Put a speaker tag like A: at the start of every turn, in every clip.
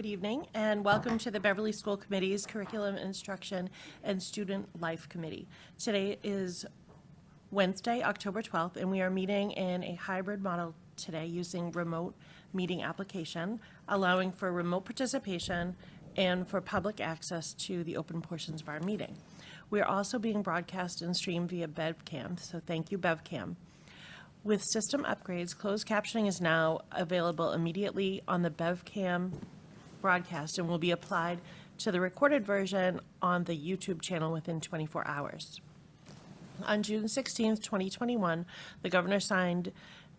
A: Good evening, and welcome to the Beverly School Committee's Curriculum, Instruction, and Student Life Committee. Today is Wednesday, October 12th, and we are meeting in a hybrid model today using remote meeting application, allowing for remote participation and for public access to the open portions of our meeting. We are also being broadcast and streamed via BevCam, so thank you, BevCam. With system upgrades, closed captioning is now available immediately on the BevCam broadcast and will be applied to the recorded version on the YouTube channel within 24 hours. On June 16th, 2021, the governor signed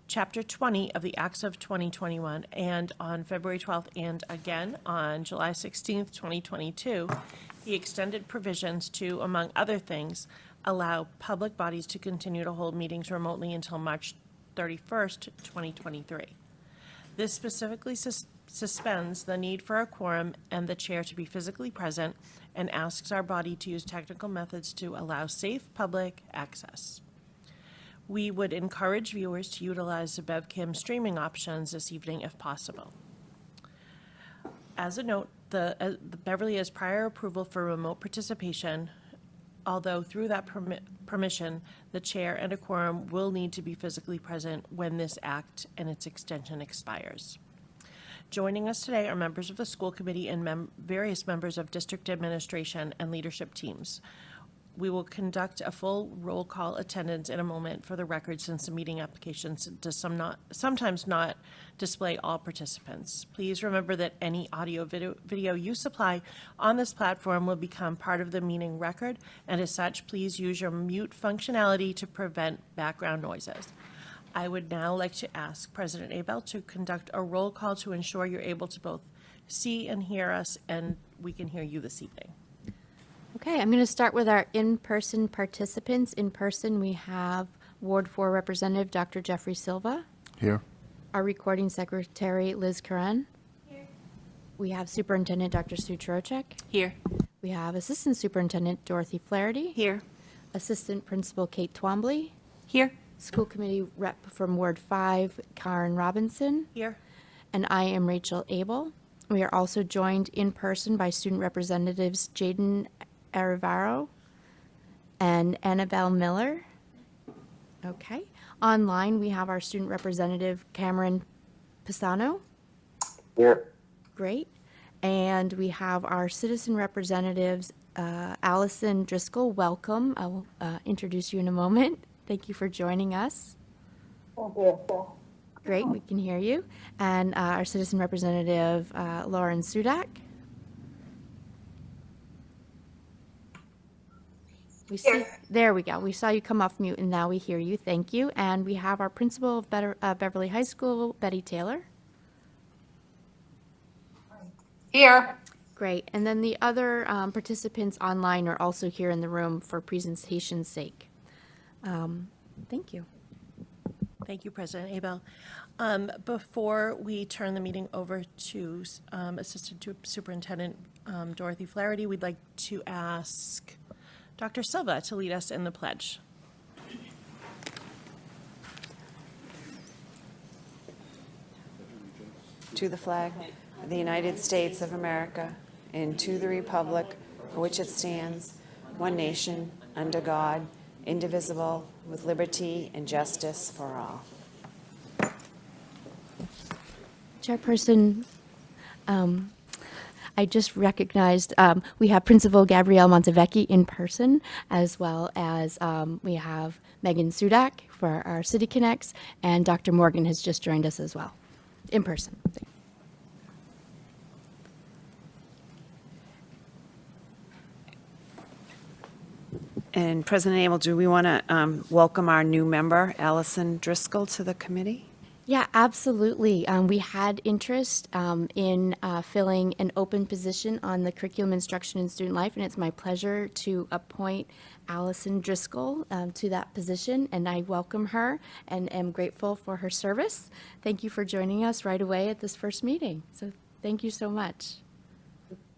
A: Chapter 20 of the Acts of 2021, and on February 12th and again on July 16th, 2022, he extended provisions to, among other things, allow public bodies to continue to hold meetings remotely until March 31st, 2023. This specifically suspends the need for a quorum and the chair to be physically present and asks our body to use technical methods to allow safe public access. We would encourage viewers to utilize the BevCam streaming options this evening if possible. As a note, the Beverly has prior approval for remote participation, although through that permission, the chair and a quorum will need to be physically present when this act and its extension expires. Joining us today are members of the school committee and various members of district administration and leadership teams. We will conduct a full roll call attendance in a moment for the record, since the meeting applications does sometimes not display all participants. Please remember that any audio video you supply on this platform will become part of the meeting record, and as such, please use your mute functionality to prevent background noises. I would now like to ask President Abel to conduct a roll call to ensure you're able to both see and hear us, and we can hear you this evening.
B: Okay, I'm going to start with our in-person participants. In person, we have Ward 4 Representative Dr. Jeffrey Silva.
C: Here.
B: Our recording secretary, Liz Curran. Here. We have Superintendent Dr. Sue Trocheck.
A: Here.
B: We have Assistant Superintendent Dorothy Flaherty.
A: Here.
B: Assistant Principal Kate Twombly.
A: Here.
B: School Committee Rep from Ward 5, Karen Robinson.
A: Here.
B: And I am Rachel Abel. We are also joined in person by student representatives Jaden Arivaro and Annabelle Miller. Okay. Online, we have our student representative, Cameron Pisano.
D: Here.
B: Great. And we have our citizen representatives, Allison Driscoll. Welcome. I will introduce you in a moment. Thank you for joining us.
D: Thank you.
B: Great, we can hear you. And our citizen representative, Lauren Sudak. We see, there we go. We saw you come off mute, and now we hear you. Thank you. And we have our principal of Beverly High School, Betty Taylor.
D: Here.
B: Great. And then the other participants online are also here in the room for presentation's sake. Thank you.
A: Thank you, President Abel. Before we turn the meeting over to Assistant Superintendent Dorothy Flaherty, we'd like to ask Dr. Silva to lead us in the pledge.
E: To the flag of the United States of America, and to the republic for which it stands, one nation, under God, indivisible, with liberty and justice for all.
B: Chairperson, I just recognized we have Principal Gabrielle Montevecchi in person, as well as we have Megan Sudak for our City Connects, and Dr. Morgan has just joined us as well, in person.
E: And President Abel, do we want to welcome our new member, Allison Driscoll, to the committee?
B: Yeah, absolutely. We had interest in filling an open position on the Curriculum, Instruction, and Student Life, and it's my pleasure to appoint Allison Driscoll to that position, and I welcome her and am grateful for her service. Thank you for joining us right away at this first meeting. So thank you so much.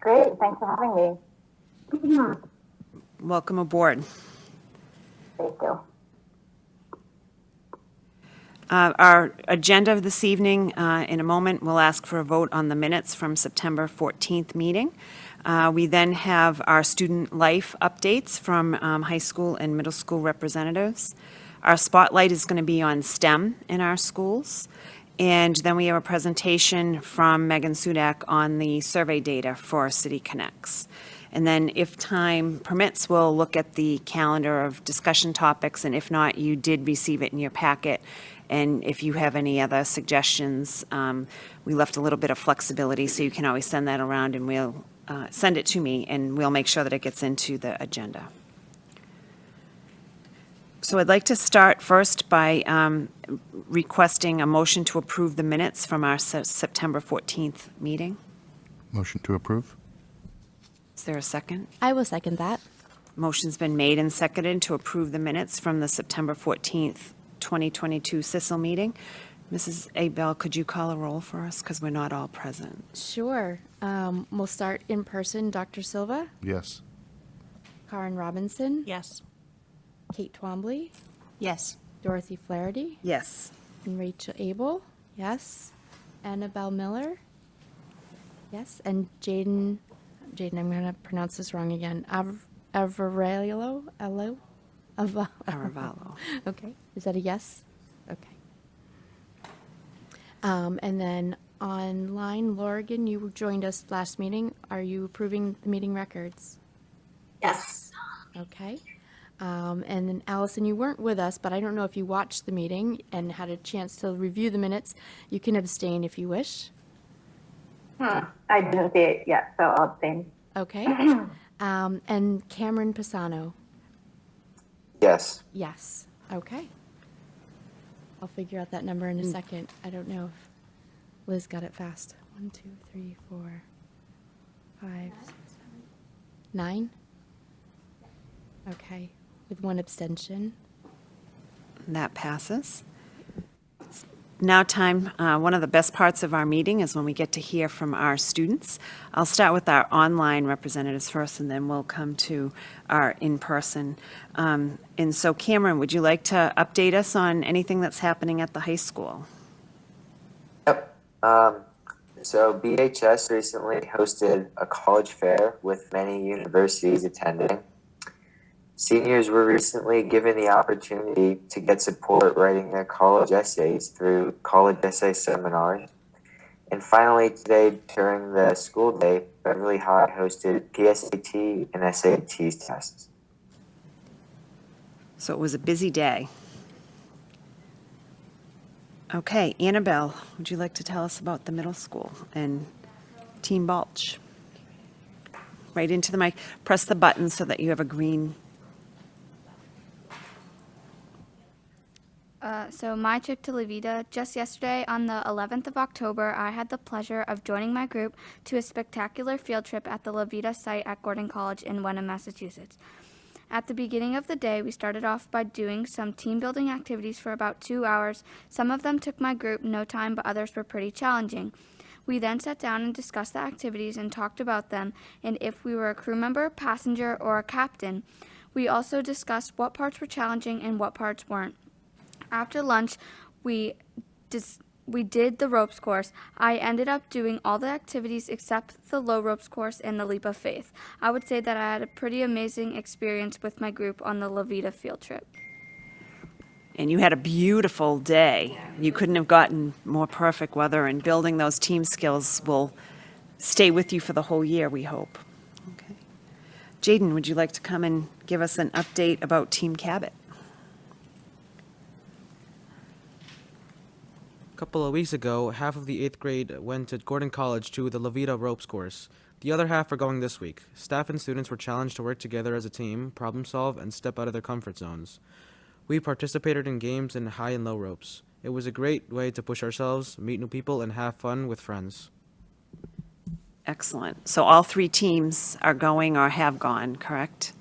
D: Great. Thanks for having me.
E: Welcome aboard.
D: Thank you.
E: Our agenda this evening, in a moment, we'll ask for a vote on the minutes from September 14th meeting. We then have our student life updates from high school and middle school representatives. Our spotlight is going to be on STEM in our schools. And then we have a presentation from Megan Sudak on the survey data for City Connects. And then if time permits, we'll look at the calendar of discussion topics, and if not, you did receive it in your packet. And if you have any other suggestions, we left a little bit of flexibility, so you can always send that around, and we'll send it to me, and we'll make sure that it gets into the agenda. So I'd like to start first by requesting a motion to approve the minutes from our September 14th meeting.
C: Motion to approve?
E: Is there a second?
B: I will second that.
E: Motion's been made and seconded to approve the minutes from the September 14th, 2022 CISL meeting. Mrs. Abel, could you call a roll for us, because we're not all present?
B: Sure. We'll start in person. Dr. Silva,
C: Yes.
B: Karen Robinson,
A: Yes.
B: Kate Twombly,
A: Yes.
B: Dorothy Flaherty,
E: Yes.
B: and Rachel Abel. Yes. Annabelle Miller. Yes. And Jaden, I'm going to pronounce this wrong again. Avarello?
E: Aravallo.
B: Okay. Is that a yes? Okay. And then online, Lorgan, you joined us last meeting. Are you approving the meeting records?
D: Yes.
B: Okay. And then Allison, you weren't with us, but I don't know if you watched the meeting and had a chance to review the minutes. You can abstain if you wish.
D: I didn't see it yet, so I'll abstain.
B: Okay. And Cameron Pisano?
F: Yes.
B: Yes. Okay. I'll figure out that number in a second. I don't know if Liz got it fast. 1, 2, 3, 4, 5, 6, 7, 9. Okay. With one abstention.
E: That passes. It's now time, one of the best parts of our meeting is when we get to hear from our students. I'll start with our online representatives first, and then we'll come to our in-person. And so Cameron, would you like to update us on anything that's happening at the high school?
F: Yep. So BHS recently hosted a college fair with many universities attending. Seniors were recently given the opportunity to get support writing their college essays through college essay seminars. And finally, today, during the school day, Beverly High hosted PSAT and SAT tests.
E: So it was a busy day. Okay, Annabelle, would you like to tell us about the middle school and Team Balch? Right into the mic. Press the button so that you have a green.
G: So my trip to Levita, just yesterday on the 11th of October, I had the pleasure of joining my group to a spectacular field trip at the Levita site at Gordon College in Wenham, Massachusetts. At the beginning of the day, we started off by doing some team building activities for about 2 hours. Some of them took my group no time, but others were pretty challenging. We then sat down and discussed the activities and talked about them and if we were a crew member, passenger, or a captain. We also discussed what parts were challenging and what parts weren't. After lunch, we did the ropes course. I ended up doing all the activities except the low ropes course and the leap of faith. I would say that I had a pretty amazing experience with my group on the Levita field trip.
E: And you had a beautiful day. You couldn't have gotten more perfect weather, and building those team skills will stay with you for the whole year, we hope. Okay. Jaden, would you like to come and give us an update about Team Cabot?
H: A couple of weeks ago, half of the 8th grade went to Gordon College to the Levita ropes course. The other half are going this week. Staff and students were challenged to work together as a team, problem solve, and step out of their comfort zones. We participated in games in high and low ropes. It was a great way to push ourselves, meet new people, and have fun with friends.
E: Excellent. So all 3 teams are going or have gone, correct?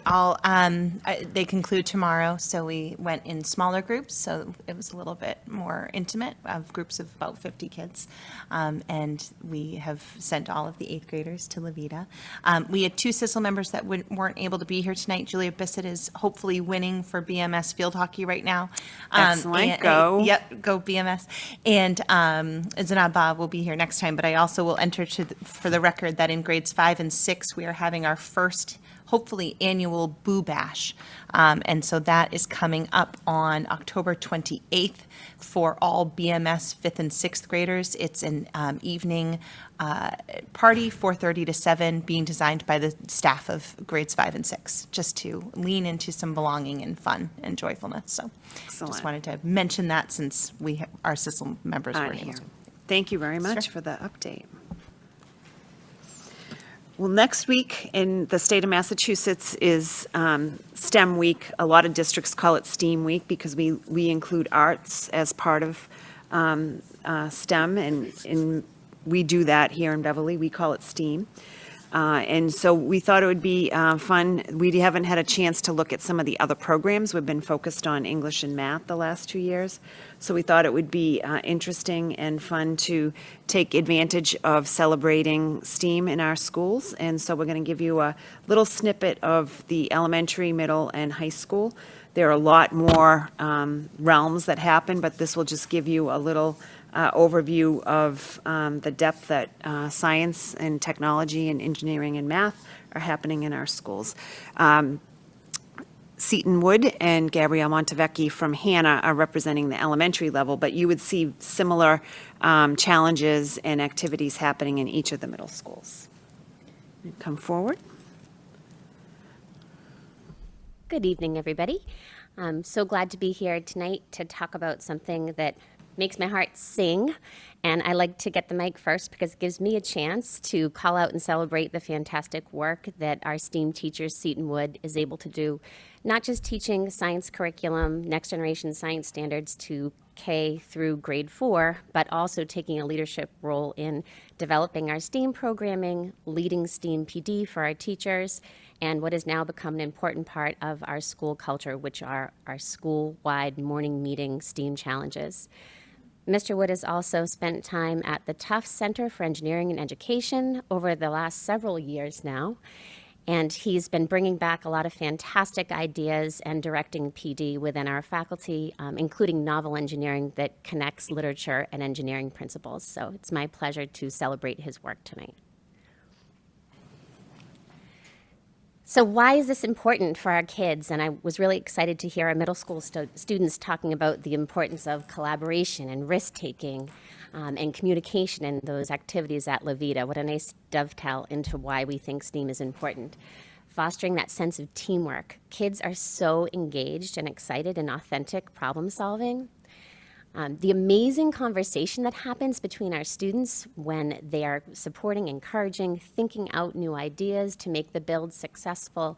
I: They conclude tomorrow, so we went in smaller groups, so it was a little bit more intimate, of groups of about 50 kids. And we have sent all of the 8th graders to Levita. We had 2 CISL members that weren't able to be here tonight. Julia Bissett is hopefully winning for BMS field hockey right now.
E: Excellent. Go.
I: Yep, go BMS. And Zanab will be here next time, but I also will enter for the record that in grades 5 and 6, we are having our first, hopefully, annual Boo Bash. And so that is coming up on October 28th for all BMS 5th and 6th graders. It's an evening party, 4:30 to 7, being designed by the staff of grades 5 and 6, just to lean into some belonging and fun and joyfulness. So
E: Excellent.
I: just wanted to mention that since our CISL members
E: On
I: were able
E: here.
I: to.
E: Thank you very much
I: Sure.
E: for the update. Well, next week in the state of Massachusetts is STEM week. A lot of districts call it STEAM week because we include arts as part of STEM, and we do that here in Beverly. We call it STEAM. And so we thought it would be fun. We haven't had a chance to look at some of the other programs. We've been focused on English and math the last 2 years. So we thought it would be interesting and fun to take advantage of celebrating STEAM in our schools. And so we're going to give you a little snippet of the elementary, middle, and high school. There are a lot more realms that happen, but this will just give you a little overview of the depth that science and technology and engineering and math are happening in our schools. Seton Wood and Gabrielle Montevecchi from Hannah are representing the elementary level, but you would see similar challenges and activities happening in each of the middle schools. Come forward.
J: Good evening, everybody. I'm so glad to be here tonight to talk about something that makes my heart sing. And I like to get the mic first because it gives me a chance to call out and celebrate the fantastic work that our STEAM teachers, Seton Wood, is able to do, not just teaching science curriculum, next generation science standards to K through grade 4, but also taking a leadership role in developing our STEAM programming, leading STEAM PD for our teachers, and what has now become an important part of our school culture, which are our school-wide morning meeting STEAM challenges. Mr. Wood has also spent time at the Tufts Center for Engineering and Education over the last several years now, and he's been bringing back a lot of fantastic ideas and directing PD within our faculty, including novel engineering that connects literature and engineering principles. So it's my pleasure to celebrate his work tonight. So why is this important for our kids? And I was really excited to hear our middle school students talking about the importance of collaboration and risk-taking and communication in those activities at Levita. What a nice dovetail into why we think STEAM is important. Fostering that sense of teamwork. Kids are so engaged and excited in authentic problem solving. The amazing conversation that happens between our students when they are supporting, encouraging, thinking out new ideas to make the build successful.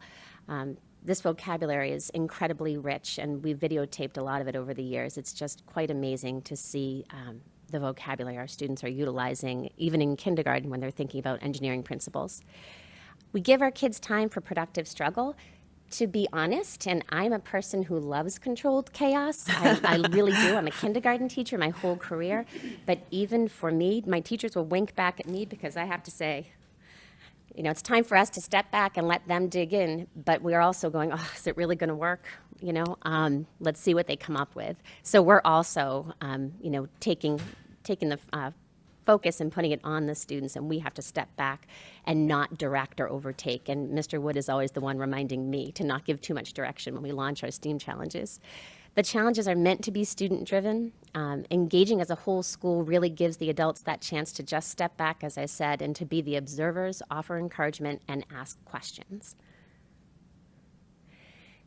J: This vocabulary is incredibly rich, and we've videotaped a lot of it over the years. It's just quite amazing to see the vocabulary our students are utilizing, even in kindergarten when they're thinking about engineering principles. We give our kids time for productive struggle. To be honest, and I'm a person who loves controlled chaos. I really do. I'm a kindergarten teacher my whole career. But even for me, my teachers will wink back at me because I have to say, you know, it's time for us to step back and let them dig in. But we're also going, oh, is it really going to work? You know, let's see what they come up with. So we're also, you know, taking the focus and putting it on the students, and we have to step back and not direct or overtake. And Mr. Wood is always the one reminding me to not give too much direction when we launch our STEAM challenges. The challenges are meant to be student-driven. Engaging as a whole school really gives the adults that chance to just step back, as I said, and to be the observers, offer encouragement, and ask questions.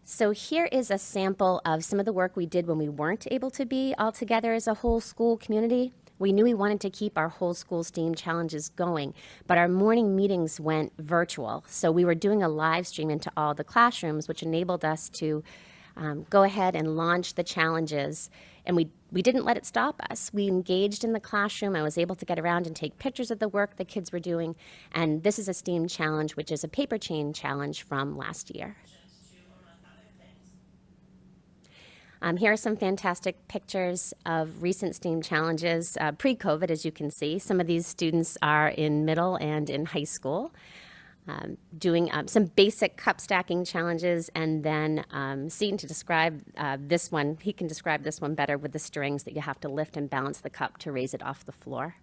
J: So here is a sample of some of the work we did when we weren't able to be all together as a whole school community. We knew we wanted to keep our whole school STEAM challenges going, but our morning meetings went virtual. So we were doing a live stream into all the classrooms, which enabled us to go ahead and launch the challenges. And we didn't let it stop us. We engaged in the classroom. I was able to get around and take pictures of the work the kids were doing. And this is a STEAM challenge, which is a paper chain challenge from last year. Here are some fantastic pictures of recent STEAM challenges pre-COVID, as you can see. Some of these students are in middle and in high school, doing some basic cup stacking challenges, and then Seton to describe this one. He can describe this one better with the strings that you have to lift and balance the cup to raise it off the floor.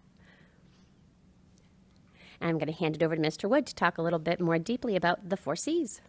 J: And I'm going to hand it over to Mr. Wood to talk a little bit more deeply about the 4 Cs.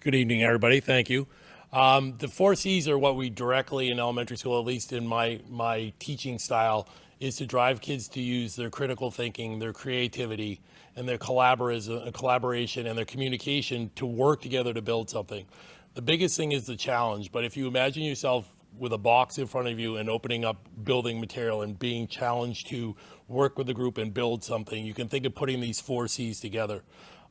K: Good evening, everybody. Thank you. The 4 Cs are what we directly in elementary school, at least in my teaching style, is to drive kids to use their critical thinking, their creativity, and their collaboration and their communication to work together to build something. The biggest thing is the challenge, but if you imagine yourself with a box in front of you and opening up building material and being challenged to work with the group and build something, you can think of putting these 4 Cs together.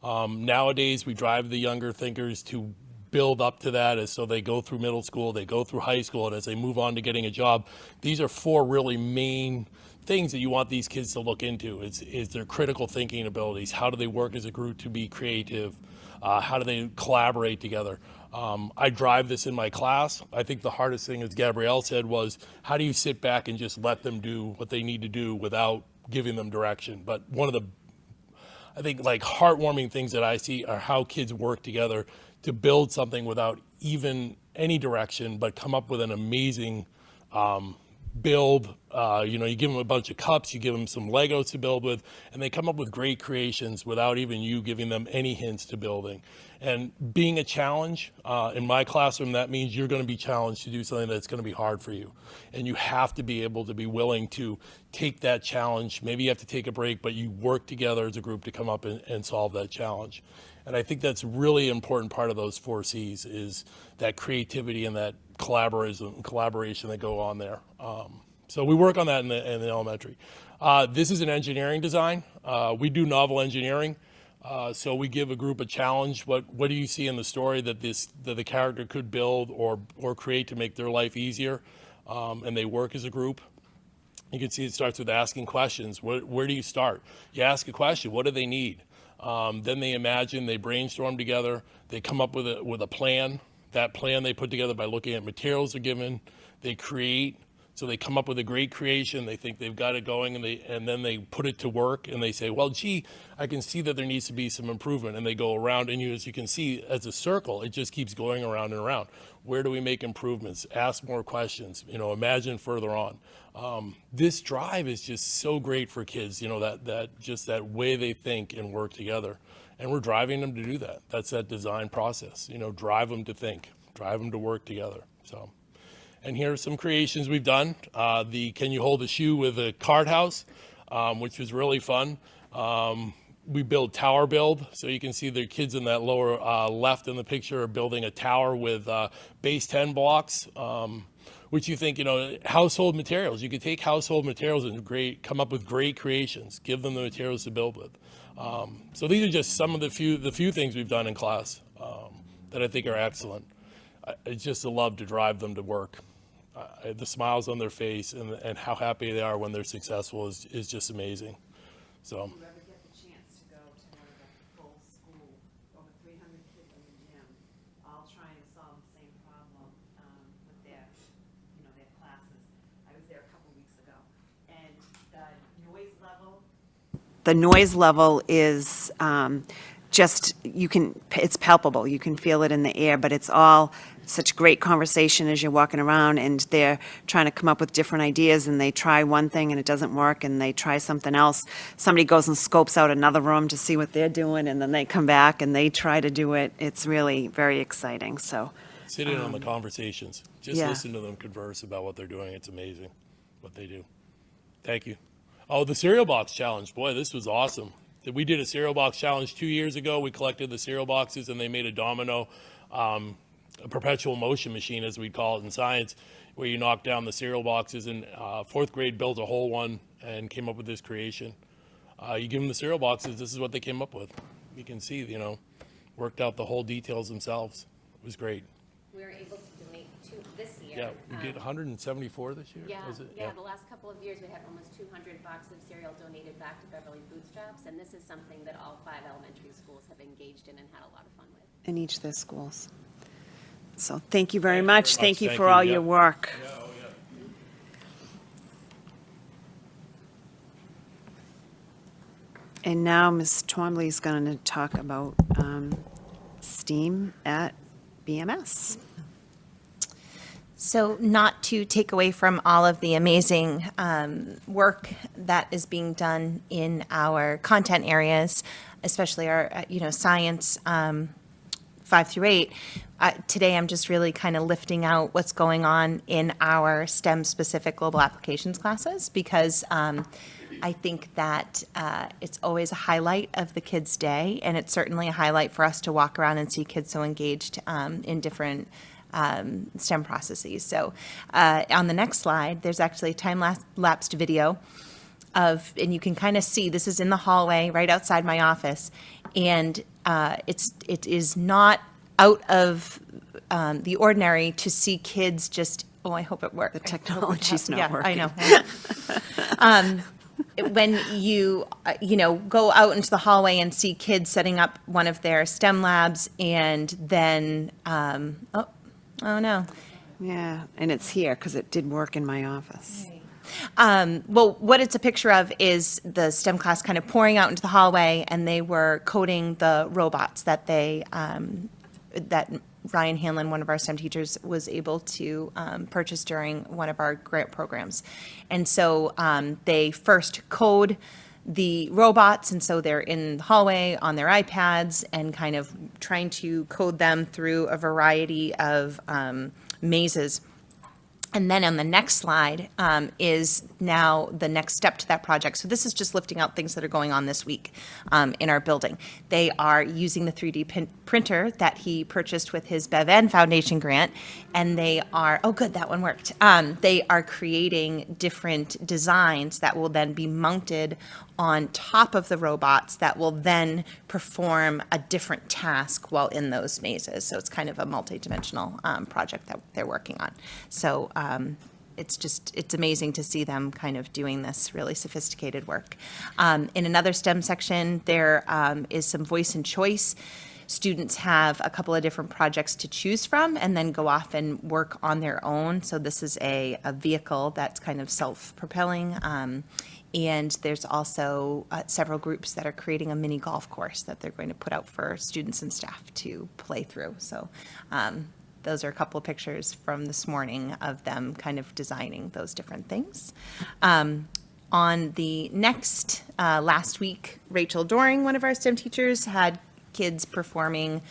K: Nowadays, we drive the younger thinkers to build up to that as so they go through middle school, they go through high school, and as they move on to getting a job, these are 4 really main things that you want these kids to look into. Is their critical thinking abilities. How do they work as a group to be creative? How do they collaborate together? I drive this in my class. I think the hardest thing, as Gabrielle said, was how do you sit back and just let them do what they need to do without giving them direction? But one of the, I think, like heartwarming things that I see are how kids work together to build something without even any direction, but come up with an amazing build. You give them a bunch of cups, you give them some Legos to build with, and they come up with great creations without even you giving them any hints to building. And being a challenge, in my classroom, that means you're going to be challenged to do something that's going to be hard for you. And you have to be able to be willing to take that challenge. Maybe you have to take a break, but you work together as a group to come up and solve that challenge. And I think that's really important part of those 4 Cs is that creativity and that collaboration that go on there. So we work on that in the elementary. This is an engineering design. We do novel engineering. So we give a group a challenge. What do you see in the story that the character could build or create to make their life easier? And they work as a group. You can see it starts with asking questions. Where do you start? You ask a question. What do they need? Then they imagine, they brainstorm together. They come up with a plan. That plan they put together by looking at materials they're given. They create. So they come up with a great creation. They think they've got it going, and then they put it to work, and they say, well, gee, I can see that there needs to be some improvement. And they go around, and as you can see, as a circle, it just keeps going around and around. Where do we make improvements? Ask more questions. Imagine further on. This drive is just so great for kids. That way they think and work together, and we're driving them to do that. That's that design process. Drive them to think, drive them to work together. So. And here are some creations we've done. The Can You Hold a Shoe with a Card House, which was really fun. We build tower build. So you can see the kids in that lower left in the picture are building a tower with base 10 blocks, which you think, household materials. You could take household materials and come up with great creations, give them the materials to build with. So these are just some of the few things we've done in class that I think are excellent. It's just a love to drive them to work. The smiles on their face and how happy they are when they're successful is just amazing. So.
E: If you ever get the chance to go to one of the full school, over 300 kids in the gym, all trying to solve the same problem with their classes. I was there a couple weeks ago, and the noise level is it's palpable. You can feel it in the air, but it's all such great conversation as you're walking around, and they're trying to come up with different ideas, and they try one thing and it doesn't work, and they try something else. Somebody goes and scopes out another room to see what they're doing, and then they come back and they try to do it. It's really very exciting. So
K: sit in on the conversations. Just listen to them converse about what they're doing. It's amazing what they do. Thank you. Oh, the cereal box challenge. Boy, this was awesome. We did a cereal box challenge 2 years ago. We collected the cereal boxes and they made a domino, a perpetual motion machine, as we call it in science, where you knock down the cereal boxes. And fourth grade built a whole one and came up with this creation. You give them the cereal boxes, this is what they came up with. You can see, worked out the whole details themselves. It was great.
J: We were able to donate 2 this year.
K: Yeah, we did 174 this year,
J: Yeah,
K: was it?
J: yeah, the last couple of years, we had almost 200 boxes of cereal donated back to Beverly Food Stamps, and this is something that all 5 elementary schools have engaged in and had a lot of fun with.
E: In each of their schools. So thank you very
K: Thank you
E: much.
K: very much.
E: Thank you
K: Thank
E: for
K: you.
E: all
K: Yeah.
E: your work.
K: Yeah, oh, yeah.
E: And now Ms. Twombly is going to talk about STEAM at BMS.
I: So not to take away from all of the amazing work that is being done in our content areas, especially our, science 5 through 8, today I'm just really kind of lifting out what's going on in our STEM-specific global applications classes, because I think that it's always a highlight of the kids' day, and it's certainly a highlight for us to walk around and see kids so engaged in different STEM processes. So on the next slide, there's actually a time-lapsed video of, and you can kind of see, this is in the hallway right outside my office, and it is not out of the ordinary to see kids just, oh, I hope it works.
E: The technology's not
I: Yeah,
E: working.
I: I know. When you, go out into the hallway and see kids setting up one of their STEM labs, and then, oh no.
E: Yeah, and it's here because it did work in my office.
I: Well, what it's a picture of is the STEM class kind of pouring out into the hallway, and they were coding the robots that that Ryan Hanlon, one of our STEM teachers, was able to purchase during one of our grant programs. And so they first code the robots, and so they're in the hallway on their iPads and kind of trying to code them through a variety of mazes. And then on the next slide is now the next step to that project. So this is just lifting out things that are going on this week in our building. They are using the 3D printer that he purchased with his BevCam Foundation grant, and they are, oh good, that one worked. They are creating different designs that will then be mounted on top of the robots that will then perform a different task while in those mazes. So it's kind of a multi-dimensional project that they're working on. So it's amazing to see them kind of doing this really sophisticated work. In another STEM section, there is some voice and choice. Students have a couple of different projects to choose from and then go off and work on their own. So this is a vehicle that's kind of self-propelling. And there's also several groups that are creating a mini golf course that they're going to put out for students and staff to play through. So those are a couple of pictures from this morning of them kind of designing those different things. On the next, last week, Rachel Doring, one of our STEM teachers, had kids performing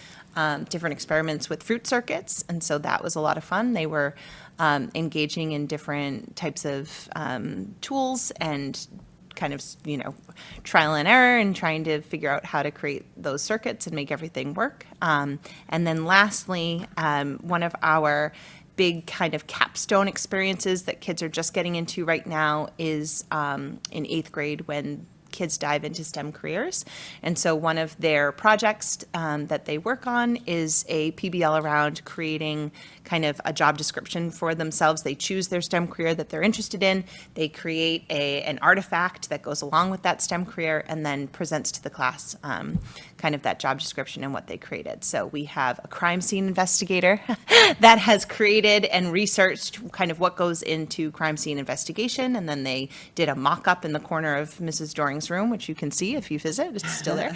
I: different experiments with fruit circuits, and so that was a lot of fun. They were engaging in different types of tools and kind of, trial and error and trying to figure out how to create those circuits and make everything work. And then lastly, one of our big kind of capstone experiences that kids are just getting into right now is in 8th grade when kids dive into STEM careers. And so one of their projects that they work on is a PBL around creating kind of a job description for themselves. They choose their STEM career that they're interested in. They create an artifact that goes along with that STEM career and then presents to the class kind of that job description and what they created. So we have a crime scene investigator that has created and researched kind of what goes into crime scene investigation. And then they did a mock-up in the corner of Mrs. Doring's room, which you can see if you visit. It's still there.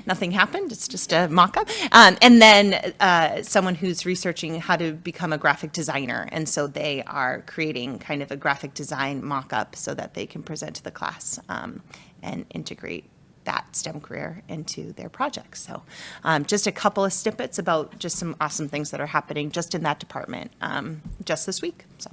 I: Nothing happened. It's just a mock-up. And then someone who's researching how to become a graphic designer. And so they are creating kind of a graphic design mock-up so that they can present to the class and integrate that STEM career into their projects. So just a couple of snippets about just some awesome things that are happening just in that department just this week. So.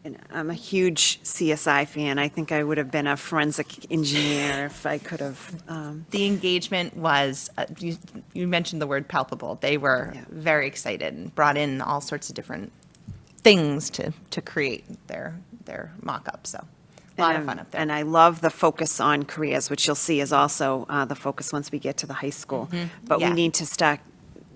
E: And I'm a huge CSI fan. I think I would have been a forensic engineer if I could have.
I: The engagement was, you mentioned the word palpable. They were very excited and brought in all sorts of different things to create their mock-up. So a lot of fun up there.
E: And I love the focus on careers, which you'll see is also the focus once we get to the high school. But
I: Yeah.
E: we need to start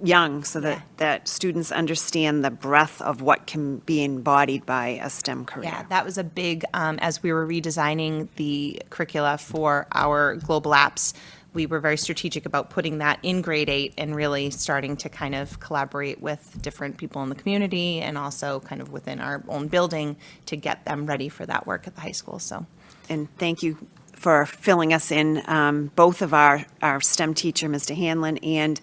E: young so that students understand the breadth of what can be embodied by a STEM career.
I: Yeah, that was a big, as we were redesigning the curricula for our global apps, we were very strategic about putting that in grade 8 and really starting to kind of collaborate with different people in the community and also kind of within our own building to get them ready for that work at the high school, so.
E: And thank you for filling us in. Both of our STEM teacher, Mr. Hanlon, and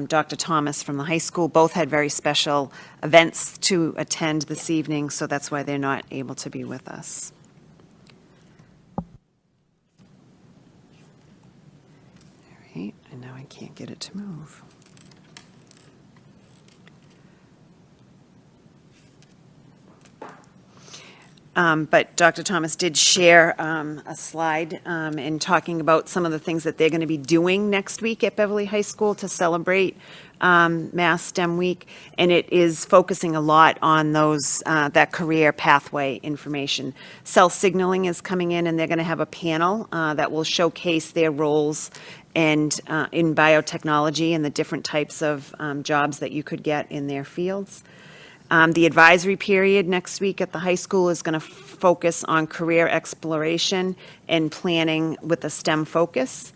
E: Dr. Thomas from the high school, both had very special events to attend this evening, so that's why they're not able to be with us. All right, and now I can't get it to move. But Dr. Thomas did share a slide in talking about some of the things that they're going to be doing next week at Beverly High School to celebrate Mass STEM Week, and it is focusing a lot on those that career pathway information. Cell Signaling is coming in, and they're going to have a panel that will showcase their roles and in biotechnology and the different types of jobs that you could get in their fields. The advisory period next week at the high school is going to focus on career exploration and planning with a STEM focus.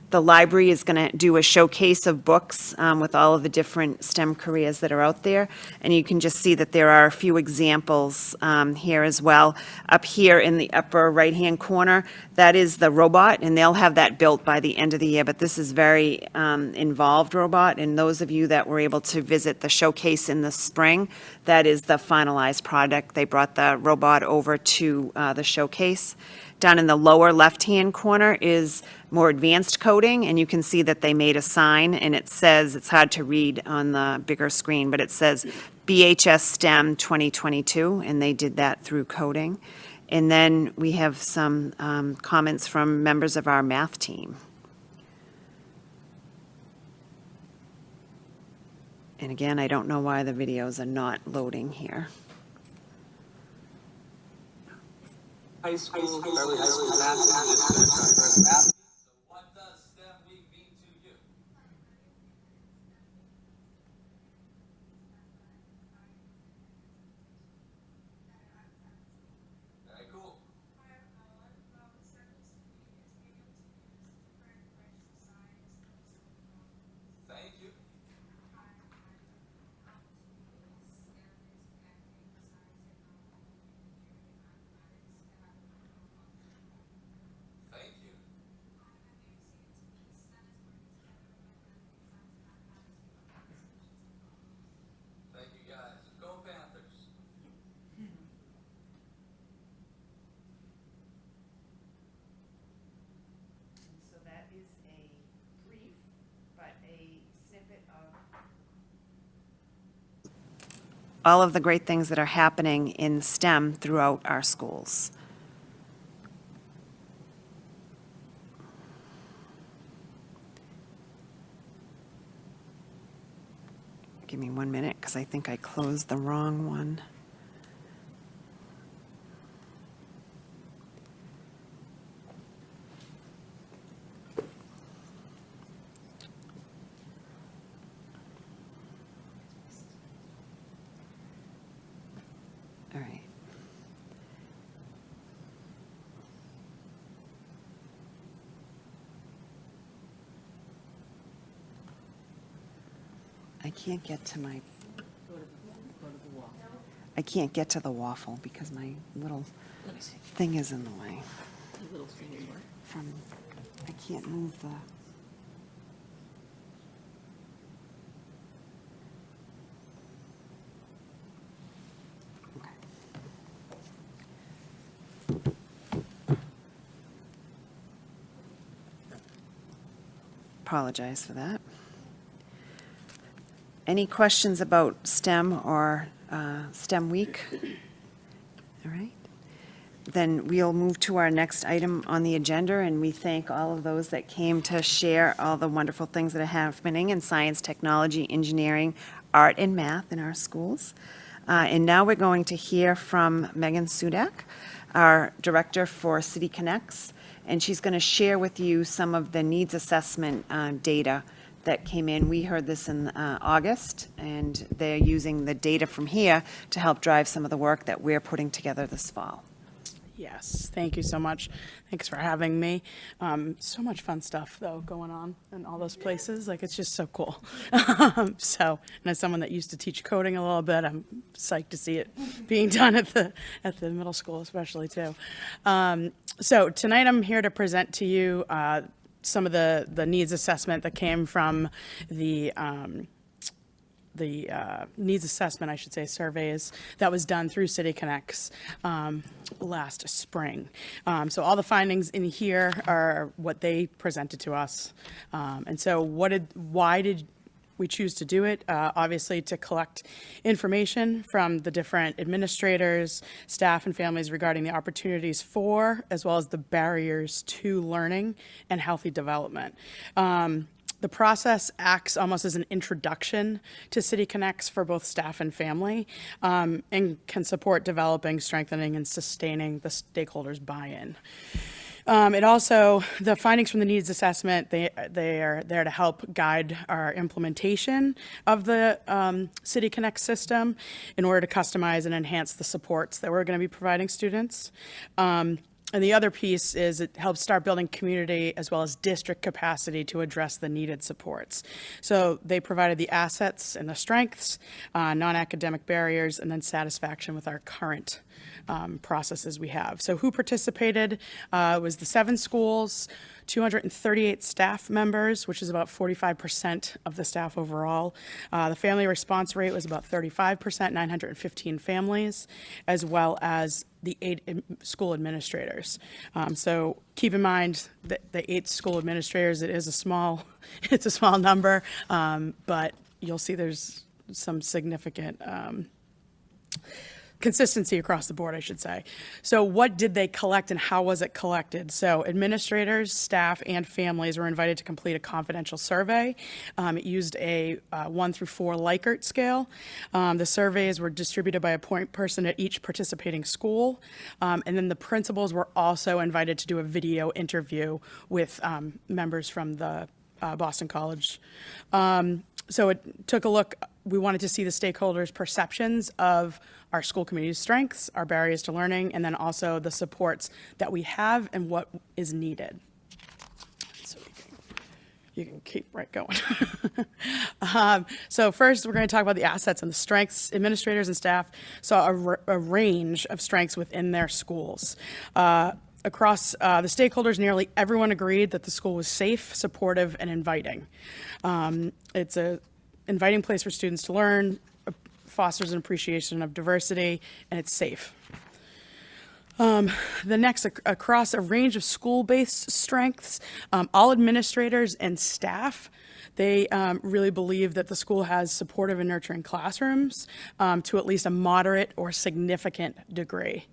E: The library is going to do a showcase of books with all of the different STEM careers that are out there. And you can just see that there are a few examples here as well. Up here in the upper right-hand corner, that is the robot, and they'll have that built by the end of the year. But this is very involved robot, and those of you that were able to visit the showcase in the spring, that is the finalized product. They brought the robot over to the showcase. Down in the lower left-hand corner is more advanced coding, and you can see that they made a sign, and it says, it's hard to read on the bigger screen, but it says BHS STEM 2022, and they did that through coding. And then we have some comments from members of our math team. And again, I don't know why the videos are not loading here.
L: High school, Beverly High School math. What does STEM Week mean to you? Very cool. Thank you. Thank you. Thank you, guys. Go Panthers.
E: So that is a brief, but a snippet of all of the great things that are happening in STEM throughout our schools. Give me 1 minute, because I think I closed the wrong one. All right. I can't get to my. I can't get to the waffle because my little thing is in the way. From, I can't move the. Apologize for that. Any questions about STEM or STEM Week? All right. Then we'll move to our next item on the agenda, and we thank all of those that came to share all the wonderful things that are happening in science, technology, engineering, art, and math in our schools. And now we're going to hear from Megan Sudak, our Director for City Connects, and she's going to share with you some of the needs assessment data that came in. We heard this in August, and they're using the data from here to help drive some of the work that we're putting together this fall.
M: Yes, thank you so much. Thanks for having me. So much fun stuff, though, going on in all those places. Like, it's just so cool. And as someone that used to teach coding a little bit, I'm psyched to see it being done at the middle school, especially, too. So tonight I'm here to present to you some of the needs assessment that came from the needs assessment, I should say, surveys that was done through City Connects last spring. So all the findings in here are what they presented to us. And so why did we choose to do it? Obviously, to collect information from the different administrators, staff, and families regarding the opportunities for, as well as the barriers to learning and healthy development. The process acts almost as an introduction to City Connects for both staff and family, and can support developing, strengthening, and sustaining the stakeholders' buy-in. It also, the findings from the needs assessment, they are there to help guide our implementation of the City Connect system in order to customize and enhance the supports that we're going to be providing students. And the other piece is it helps start building community as well as district capacity to address the needed supports. So they provided the assets and the strengths, non-academic barriers, and then satisfaction with our current processes we have. So who participated was the 7 schools, 238 staff members, which is about 45% of the staff overall. The family response rate was about 35%, 915 families, as well as the 8 school administrators. So keep in mind that the 8 school administrators, it's a small number, but you'll see there's some significant consistency across the board, I should say. So what did they collect and how was it collected? So administrators, staff, and families were invited to complete a confidential survey. It used a 1 through 4 Likert scale. The surveys were distributed by a point person at each participating school. And then the principals were also invited to do a video interview with members from the Boston College. So it took a look. We wanted to see the stakeholders' perceptions of our school community's strengths, our barriers to learning, and then also the supports that we have and what is needed. So you can keep right going. So first, we're going to talk about the assets and the strengths. Administrators and staff saw a range of strengths within their schools. Across the stakeholders, nearly everyone agreed that the school was safe, supportive, and inviting. It's an inviting place for students to learn, fosters an appreciation of diversity, and it's safe. The next, across a range of school-based strengths, all administrators and staff, they really believe that the school has supportive and nurturing classrooms to at least a moderate or significant degree.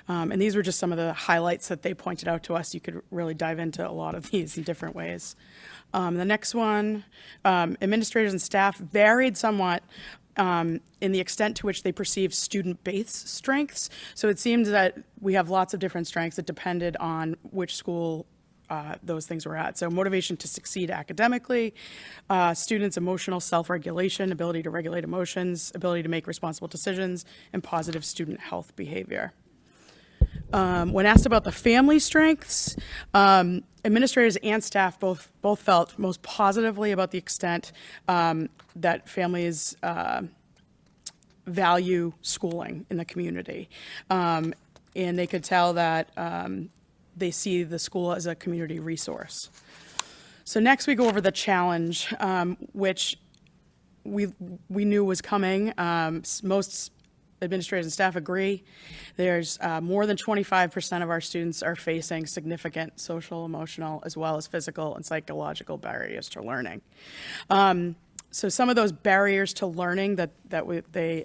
M: And these were just some of the highlights that they pointed out to us. You could really dive into a lot of these in different ways. The next one, administrators and staff varied somewhat in the extent to which they perceive student-based strengths. So it seems that we have lots of different strengths that depended on which school those things were at. So motivation to succeed academically, students' emotional self-regulation, ability to regulate emotions, ability to make responsible decisions, and positive student health behavior. When asked about the family strengths, administrators and staff both felt most positively about the extent that families value schooling in the community. And they could tell that they see the school as a community resource. So next we go over the challenge, which we knew was coming. Most administrators and staff agree. There's more than 25% of our students are facing significant social, emotional, as well as physical and psychological barriers to learning. So some of those barriers to learning that they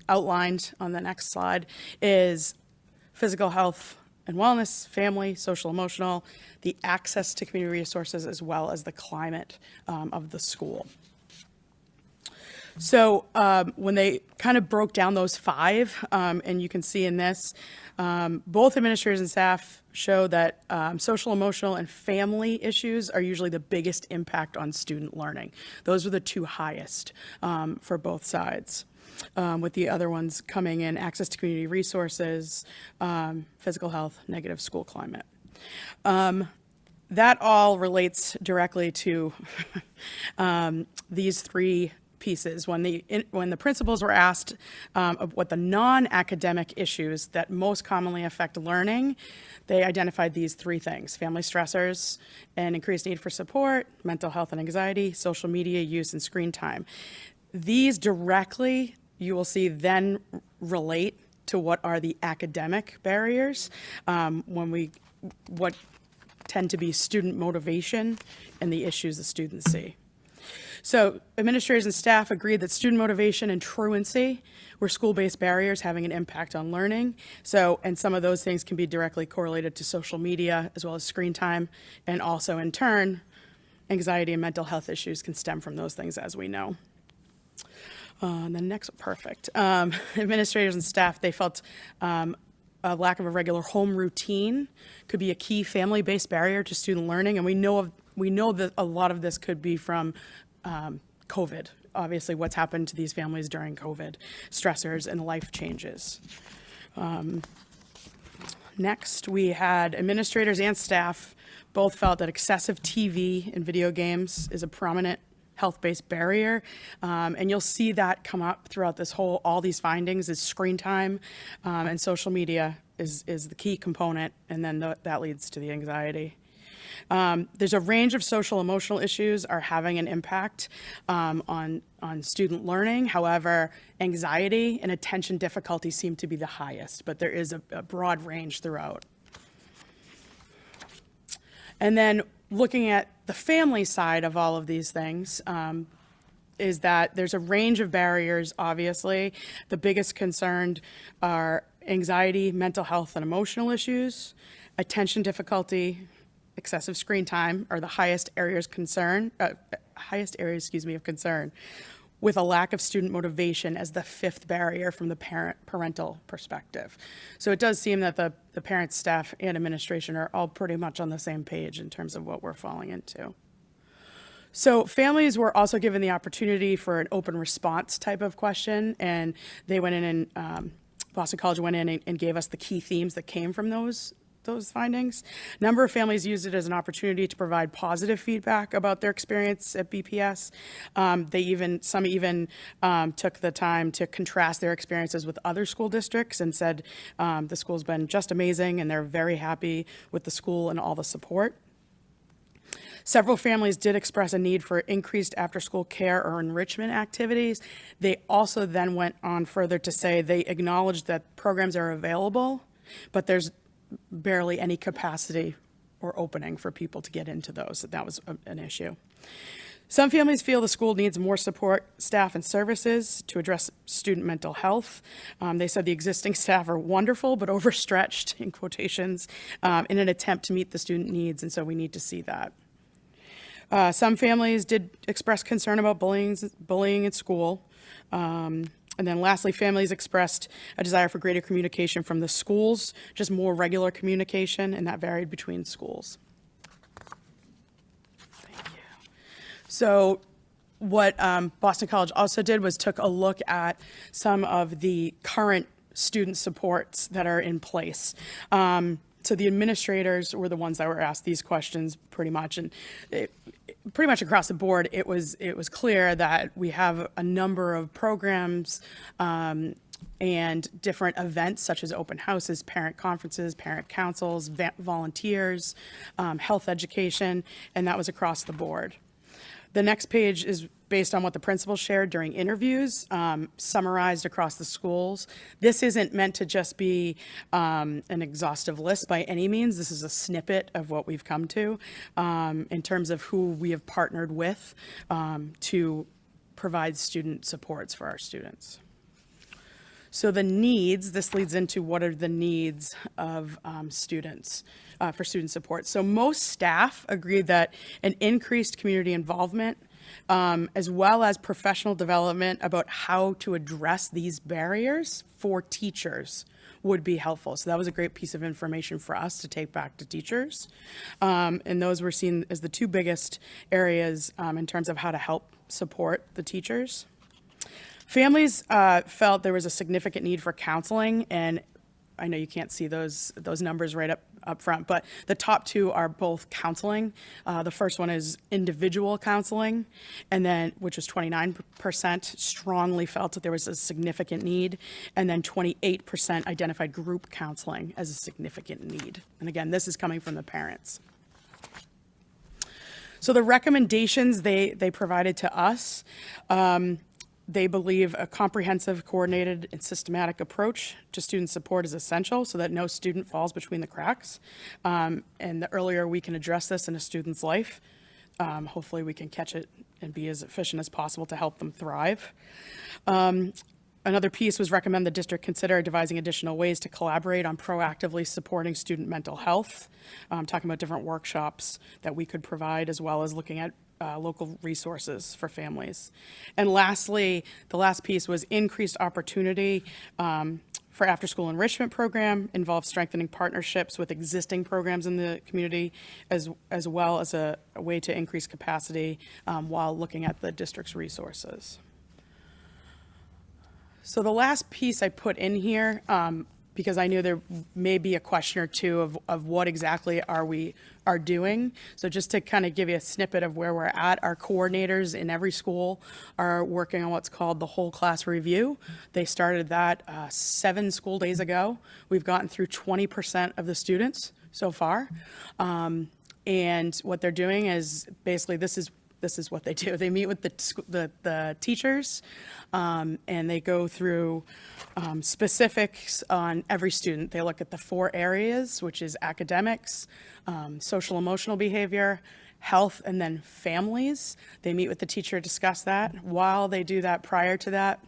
M: outlined on the next slide is physical health and wellness, family, social, emotional, the access to community resources, as well as the climate of the school. So when they kind of broke down those 5, and you can see in this, both administrators and staff show that social, emotional, and family issues are usually the biggest impact on student learning. Those are the two highest for both sides, with the other ones coming in access to community resources, physical health, negative school climate. That all relates directly to these three pieces. When the principals were asked of what the non-academic issues that most commonly affect learning, they identified these three things: family stressors, and increased need for support, mental health and anxiety, social media use, and screen time. These directly, you will see, then relate to what are the academic barriers, what tend to be student motivation and the issues the students see. So administrators and staff agreed that student motivation and truancy were school-based barriers having an impact on learning. And some of those things can be directly correlated to social media as well as screen time. And also in turn, anxiety and mental health issues can stem from those things, as we know. And then next, perfect. Administrators and staff, they felt a lack of a regular home routine could be a key family-based barrier to student learning. And we know that a lot of this could be from COVID, obviously what's happened to these families during COVID, stressors and life changes. Next, we had administrators and staff both felt that excessive TV and video games is a prominent health-based barrier, and you'll see that come up throughout all these findings is screen time, and social media is the key component, and then that leads to the anxiety. There's a range of social emotional issues are having an impact on student learning. However, anxiety and attention difficulty seem to be the highest, but there is a broad range throughout. And then looking at the family side of all of these things, is that there's a range of barriers, obviously. The biggest concerned are anxiety, mental health, and emotional issues, attention difficulty, excessive screen time are the highest areas of concern, with a lack of student motivation as the fifth barrier from the parental perspective. So it does seem that the parents, staff, and administration are all pretty much on the same page in terms of what we're falling into. So families were also given the opportunity for an open response type of question, and they went in and Boston College went in and gave us the key themes that came from those findings. A number of families used it as an opportunity to provide positive feedback about their experience at BPS. Some even took the time to contrast their experiences with other school districts and said the school's been just amazing and they're very happy with the school and all the support. Several families did express a need for increased after-school care or enrichment activities. They also then went on further to say they acknowledged that programs are available, but there's barely any capacity or opening for people to get into those. That was an issue. Some families feel the school needs more support staff and services to address student mental health. They said the existing staff are wonderful, but overstretched, in quotations, in an attempt to meet the student needs, and so we need to see that. Some families did express concern about bullying at school. And then lastly, families expressed a desire for greater communication from the schools, just more regular communication, and that varied between schools. Thank you. So what Boston College also did was took a look at some of the current student supports that are in place. So the administrators were the ones that were asked these questions pretty much, and pretty much across the board, it was clear that we have a number of programs and different events such as open houses, parent conferences, parent councils, volunteers, health education, and that was across the board. The next page is based on what the principals shared during interviews, summarized across the schools. This isn't meant to just be an exhaustive list by any means. This is a snippet of what we've come to in terms of who we have partnered with to provide student supports for our students. So the needs, this leads into what are the needs of students for student support. So most staff agreed that an increased community involvement as well as professional development about how to address these barriers for teachers would be helpful. So that was a great piece of information for us to take back to teachers. And those were seen as the two biggest areas in terms of how to help support the teachers. Families felt there was a significant need for counseling, and I know you can't see those numbers right up front, but the top two are both counseling. The first one is individual counseling, and then, which was 29% strongly felt that there was a significant need, and then 28% identified group counseling as a significant need. And again, this is coming from the parents. So the recommendations they provided to us, they believe a comprehensive, coordinated, and systematic approach to student support is essential so that no student falls between the cracks. And the earlier we can address this in a student's life, hopefully we can catch it and be as efficient as possible to help them thrive. Another piece was recommend the district consider devising additional ways to collaborate on proactively supporting student mental health, talking about different workshops that we could provide, as well as looking at local resources for families. And lastly, the last piece was increased opportunity for after-school enrichment program, involves strengthening partnerships with existing programs in the community, as well as a way to increase capacity while looking at the district's resources. So the last piece I put in here, because I knew there may be a question or two of what exactly we are doing. So just to kind of give you a snippet of where we're at, our coordinators in every school are working on what's called the whole class review. They started that 7 school days ago. We've gotten through 20% of the students so far. And what they're doing is basically this is what they do. They meet with the teachers, and they go through specifics on every student. They look at the 4 areas, which is academics, social emotional behavior, health, and then families. They meet with the teacher, discuss that. While they do that, prior to that,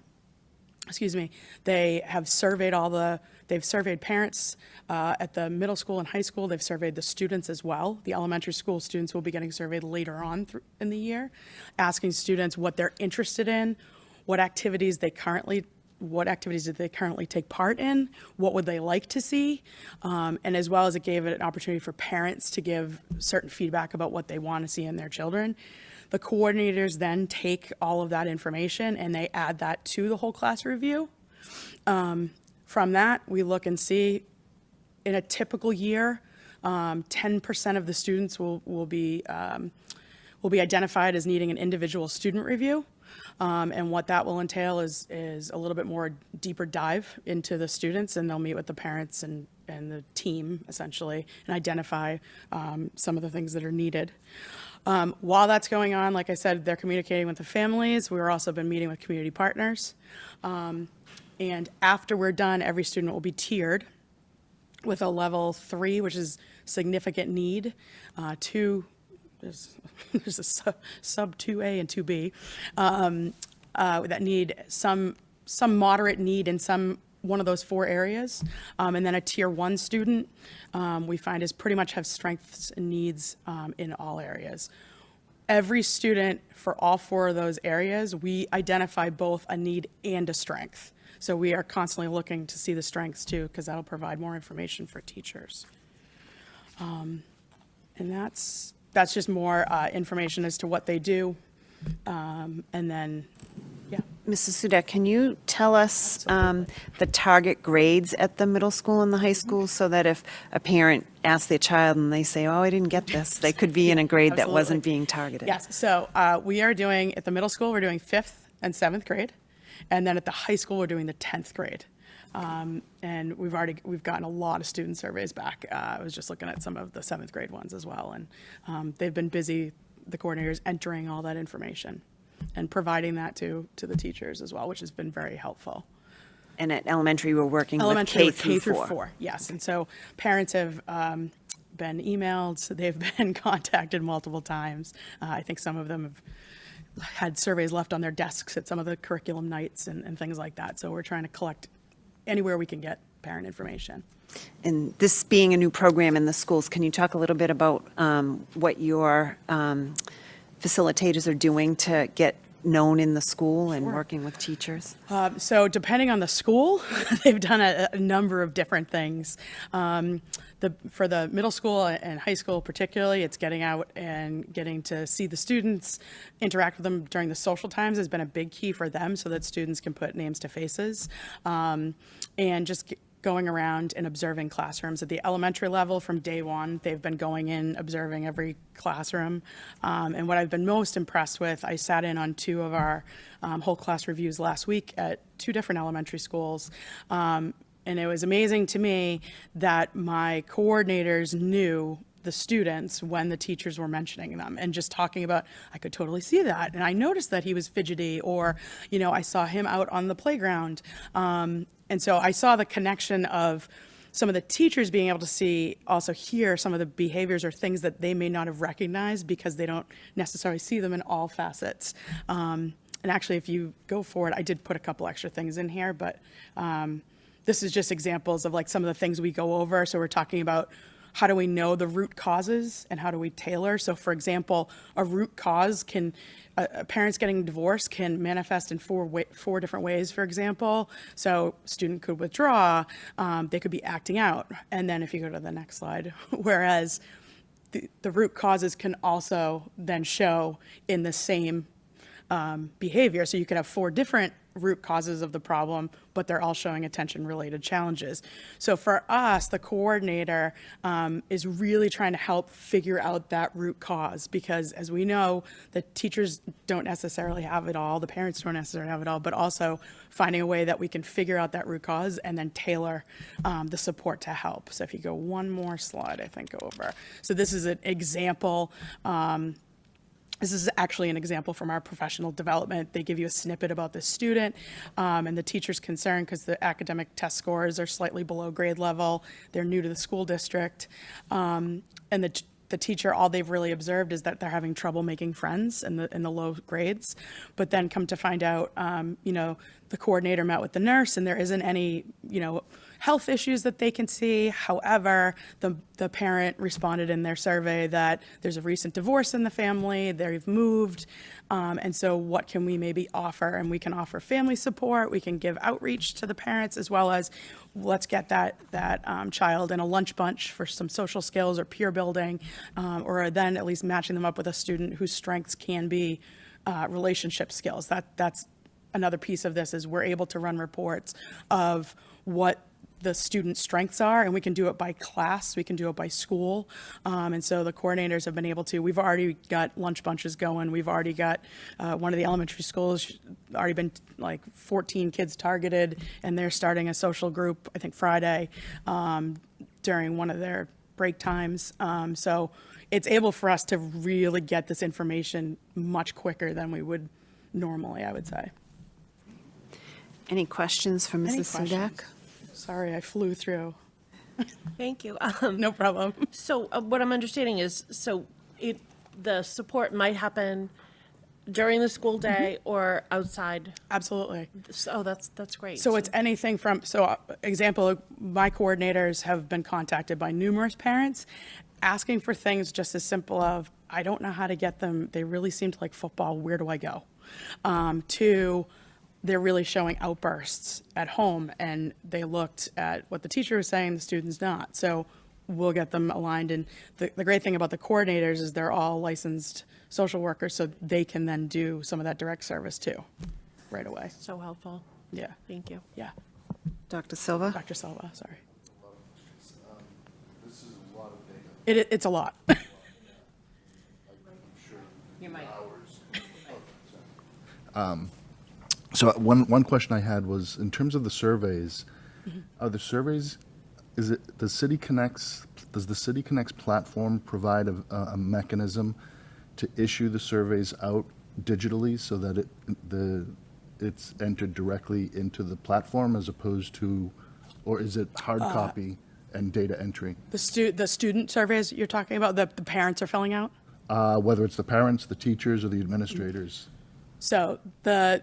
M: they have surveyed they've surveyed parents at the middle school and high school. They've surveyed the students as well. The elementary school students will be getting surveyed later on in the year, asking students what they're interested in, what activities did they currently take part in, what would they like to see, and as well as it gave it an opportunity for parents to give certain feedback about what they want to see in their children. The coordinators then take all of that information and they add that to the whole class review. From that, we look and see, in a typical year, 10% of the students will be identified as needing an individual student review. And what that will entail is a little bit more deeper dive into the students, and they'll meet with the parents and the team, essentially, and identify some of the things that are needed. While that's going on, like I said, they're communicating with the families. We've also been meeting with community partners. And after we're done, every student will be tiered with a level 3, which is significant need, 2, there's a sub 2A and 2B, that need some moderate need in one of those 4 areas. And then a tier 1 student, we find is pretty much have strengths and needs in all areas. Every student for all 4 of those areas, we identify both a need and a strength. So we are constantly looking to see the strengths too, because that'll provide more information for teachers. And that's just more information as to what they do. And then, yeah.
E: Mrs. Sudak, can you tell us the target grades at the middle school and the high school, so that if a parent asks their child and they say, oh, I didn't get this, they could be in a grade that wasn't being targeted?
M: Yes, so we are doing, at the middle school, we're doing 5th and 7th grade. And then at the high school, we're doing the 10th grade. And we've gotten a lot of student surveys back. I was just looking at some of the 7th grade ones as well. And they've been busy, the coordinators, entering all that information and providing that to the teachers as well, which has been very helpful.
E: And at elementary, we're working with K through 4.
M: Yes. And so parents have been emailed, so they've been contacted multiple times. I think some of them have had surveys left on their desks at some of the curriculum nights and things like that. So we're trying to collect anywhere we can get parent information.
E: And this being a new program in the schools, can you talk a little bit about what your facilitators are doing to get known in the school and working with teachers?
M: So depending on the school, they've done a number of different things. For the middle school and high school particularly, it's getting out and getting to see the students, interact with them during the social times has been a big key for them so that students can put names to faces. And just going around and observing classrooms. At the elementary level, from day one, they've been going in, observing every classroom. And what I've been most impressed with, I sat in on 2 of our whole class reviews last week at 2 different elementary schools. And it was amazing to me that my coordinators knew the students when the teachers were mentioning them and just talking about, I could totally see that. And I noticed that he was fidgety, or, I saw him out on the playground. And so I saw the connection of some of the teachers being able to also hear some of the behaviors or things that they may not have recognized because they don't necessarily see them in all facets. And actually, if you go forward, I did put a couple extra things in here, but this is just examples of like some of the things we go over. So we're talking about how do we know the root causes and how do we tailor? So for example, a root cause parents getting divorced can manifest in 4 different ways, for example. So student could withdraw, they could be acting out. And then if you go to the next slide, whereas the root causes can also then show in the same behavior. So you could have 4 different root causes of the problem, but they're all showing attention-related challenges. So for us, the coordinator is really trying to help figure out that root cause, because as we know, the teachers don't necessarily have it all, the parents don't necessarily have it all, but also finding a way that we can figure out that root cause and then tailor the support to help. So if you go one more slide, I think, go over. So this is an example. This is actually an example from our professional development. They give you a snippet about the student and the teacher's concern because the academic test scores are slightly below grade level. They're new to the school district. And the teacher, all they've really observed is that they're having trouble making friends in the low grades. But then come to find out, the coordinator met with the nurse and there isn't any, health issues that they can see. However, the parent responded in their survey that there's a recent divorce in the family, they've moved, and so what can we maybe offer? And we can offer family support, we can give outreach to the parents, as well as let's get that child in a lunch bunch for some social skills or peer building, or then at least matching them up with a student whose strengths can be relationship skills. That's another piece of this, is we're able to run reports of what the student strengths are, and we can do it by class, we can do it by school, and so the coordinators have been able to, we've already got lunch bunches going, we've already got one of the elementary schools already been like 14 kids targeted, and they're starting a social group, I think Friday, during one of their break times, so it's able for us to really get this information much quicker than we would normally, I would say.
E: Any questions for
M: Any
E: Mrs.
M: questions?
E: Sudak?
M: Sorry, I flew through.
A: Thank you.
M: No problem.
A: So what I'm understanding is, the support might happen during the school day or outside.
M: Absolutely.
A: Oh, that's great.
M: So it's anything from, example, my coordinators have been contacted by numerous parents asking for things just as simple of, I don't know how to get them, they really seem to like football, where do I go? To, they're really showing outbursts at home, and they looked at what the teacher was saying, the student's not. So we'll get them aligned. And the great thing about the coordinators is they're all licensed social workers, so they can then do some of that direct service too, right away.
A: So helpful.
M: Yeah,
A: Thank you.
M: yeah.
E: Dr. Silva?
M: Dr. Silva, sorry.
C: This is a lot of data.
M: It's a lot.
C: So one question I had was, in terms of the surveys, are the surveys, does the City Connects platform provide a mechanism to issue the surveys out digitally so that it's entered directly into the platform as opposed to, or is it hard copy and data entry?
M: The student surveys you're talking about, the parents are filling out?
C: Whether it's the parents, the teachers, or the administrators?
M: So the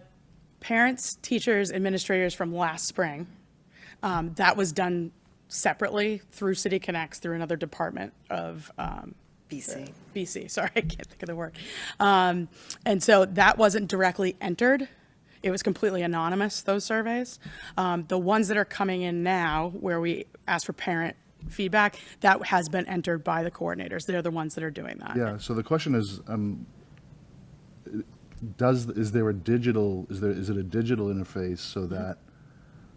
M: parents, teachers, administrators from last spring, that was done separately through City Connects, through another department of BC, sorry, I can't think of the word. And so that wasn't directly entered. It was completely anonymous, those surveys. The ones that are coming in now, where we ask for parent feedback, that has been entered by the coordinators. They're the ones that are doing that.
C: Yeah, so the question is, is it a digital interface so that,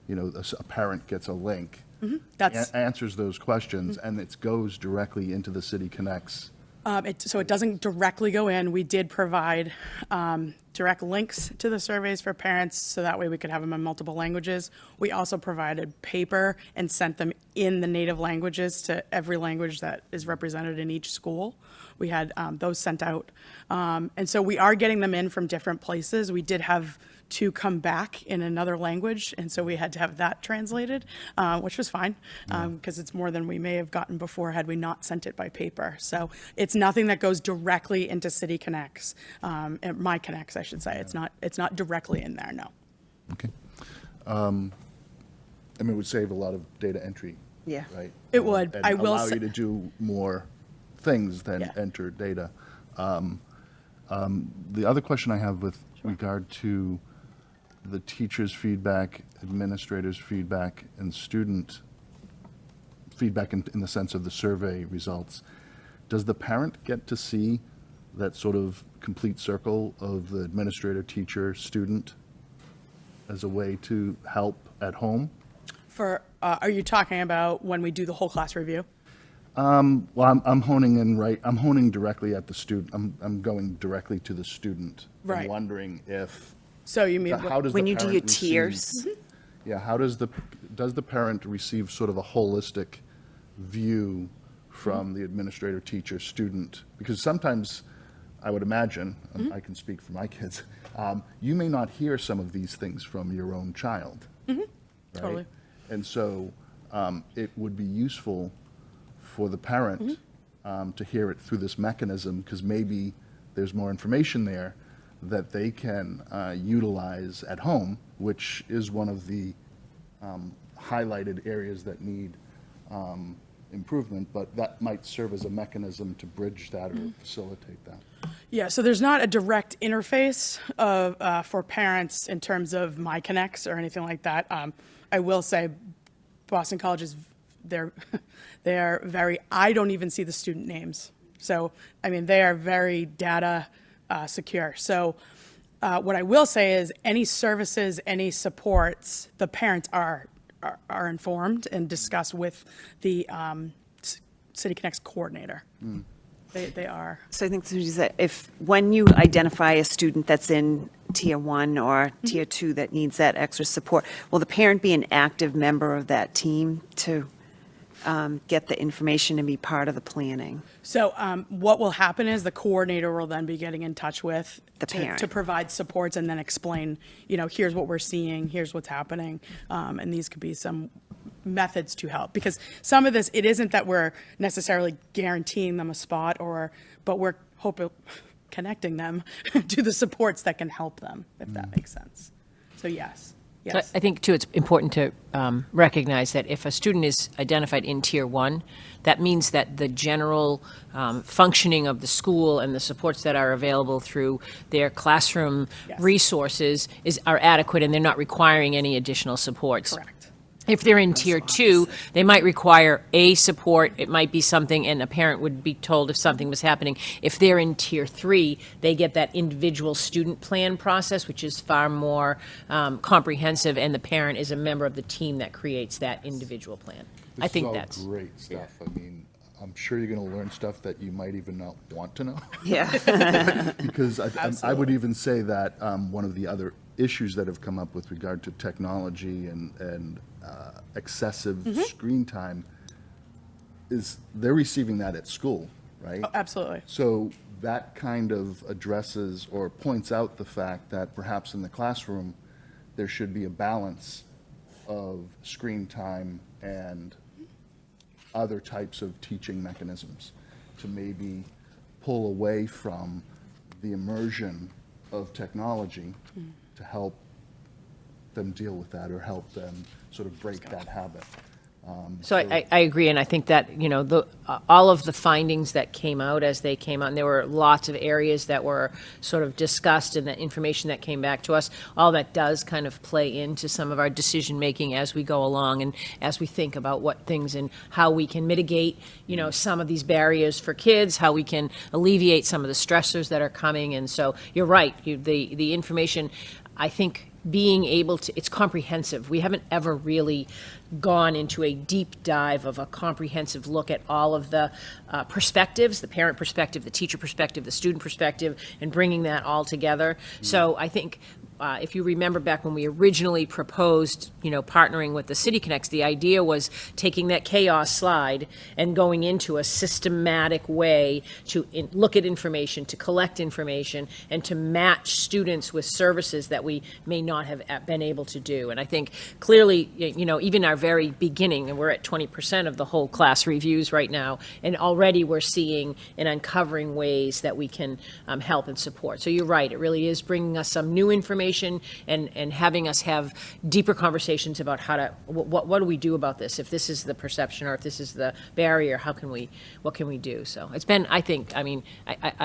C: you know, a parent gets a link,
M: That's,
C: answers those questions, and it goes directly into the City Connects?
M: so it doesn't directly go in. We did provide direct links to the surveys for parents, so that way we could have them in multiple languages. We also provided paper and sent them in the native languages to every language that is represented in each school. We had those sent out. And so we are getting them in from different places. We did have to come back in another language, and so we had to have that translated, which was fine, because it's more than we may have gotten before had we not sent it by paper. So it's nothing that goes directly into City Connects, My Connects, I should say. It's not directly in there, no.
C: Okay. I mean, it would save a lot of data entry,
E: Yeah.
C: right?
M: It would.
C: And
M: I will
C: allow
M: say-
C: you to do more things than
M: Yeah.
C: enter data. The other question I have with regard to the teacher's feedback, administrator's feedback, and student feedback in the sense of the survey results, does the parent get to see that sort of complete circle of the administrator, teacher, student as a way to help at home?
M: Are you talking about when we do the whole class review?
C: Well, I'm honing directly at the student. I'm going directly to the student.
M: Right.
C: I'm wondering if,
M: So you mean,
C: how does the
E: When you do your
C: parent receive-
E: tiers.
C: Yeah, how does the parent receive sort of a holistic view from the administrator, teacher, student? Because sometimes, I would imagine, I can speak for my kids, you may not hear some of these things from your own child. Right?
M: Totally.
C: And so it would be useful for the parent to hear it through this mechanism, because maybe there's more information there that they can utilize at home, which is one of the highlighted areas that need improvement, but that might serve as a mechanism to bridge that or facilitate that.
M: Yeah, so there's not a direct interface for parents in terms of My Connects or anything like that. I will say Boston College is, they're very, I don't even see the student names. So, I mean, they are very data secure. So what I will say is any services, any supports, the parents are informed and discuss with the City Connects coordinator. They are.
E: So I think that if, when you identify a student that's in tier 1 or tier 2 that needs that extra support, will the parent be an active member of that team to get the information and be part of the planning?
M: So what will happen is the coordinator will then be getting in touch with
E: The parent.
M: to provide supports and then explain, you know, here's what we're seeing, here's what's happening, and these could be some methods to help. Because some of this, it isn't that we're necessarily guaranteeing them a spot, but we're connecting them to the supports that can help them, if that makes sense. So yes.
N: So I think, too, it's important to recognize that if a student is identified in Tier 1, that means that the general functioning of the school and the supports that are available through their classroom resources are adequate, and they're not requiring any additional supports.
M: Correct.
N: If they're in Tier 2, they might require a support. It might be something, and a parent would be told if something was happening. If they're in Tier 3, they get that individual student plan process, which is far more comprehensive, and the parent is a member of the team that creates that individual plan. I think
C: This is all great stuff. I mean, I'm sure you're going to learn stuff that you might even not want to know.
E: Yeah.
C: Because I would even say that one of the other issues that have come up with regard to technology and excessive screen time is they're receiving that at school, right?
M: Oh, absolutely.
C: So that kind of addresses or points out the fact that perhaps in the classroom, there should be a balance of screen time and other types of teaching mechanisms to maybe pull away from the immersion of technology to help them deal with that or help them sort of break that habit.
N: So I agree, and I think that, you know, all of the findings that came out as they came out, and there were lots of areas that were sort of discussed, and the information that came back to us, all that does kind of play into some of our decision-making as we go along and as we think about what things and how we can mitigate, you know, some of these barriers for kids, how we can alleviate some of the stressors that are coming. And so you're right, the information, I think, being able to, it's comprehensive. We haven't ever really gone into a deep dive of a comprehensive look at all of the perspectives, the parent perspective, the teacher perspective, the student perspective, and bringing that all together. So I think if you remember back when we originally proposed, you know, partnering with the City Connects, the idea was taking that chaos slide and going into a systematic way to look at information, to collect information, and to match students with services that we may not have been able to do. And I think clearly, you know, even our very beginning, and we're at 20% of the whole class reviews right now, and already we're seeing and uncovering ways that we can help and support. So you're right, it really is bringing us some new information and having us have deeper conversations about how to, what do we do about this? If this is the perception or if this is the barrier, what can we do? So it's been, I think, I mean,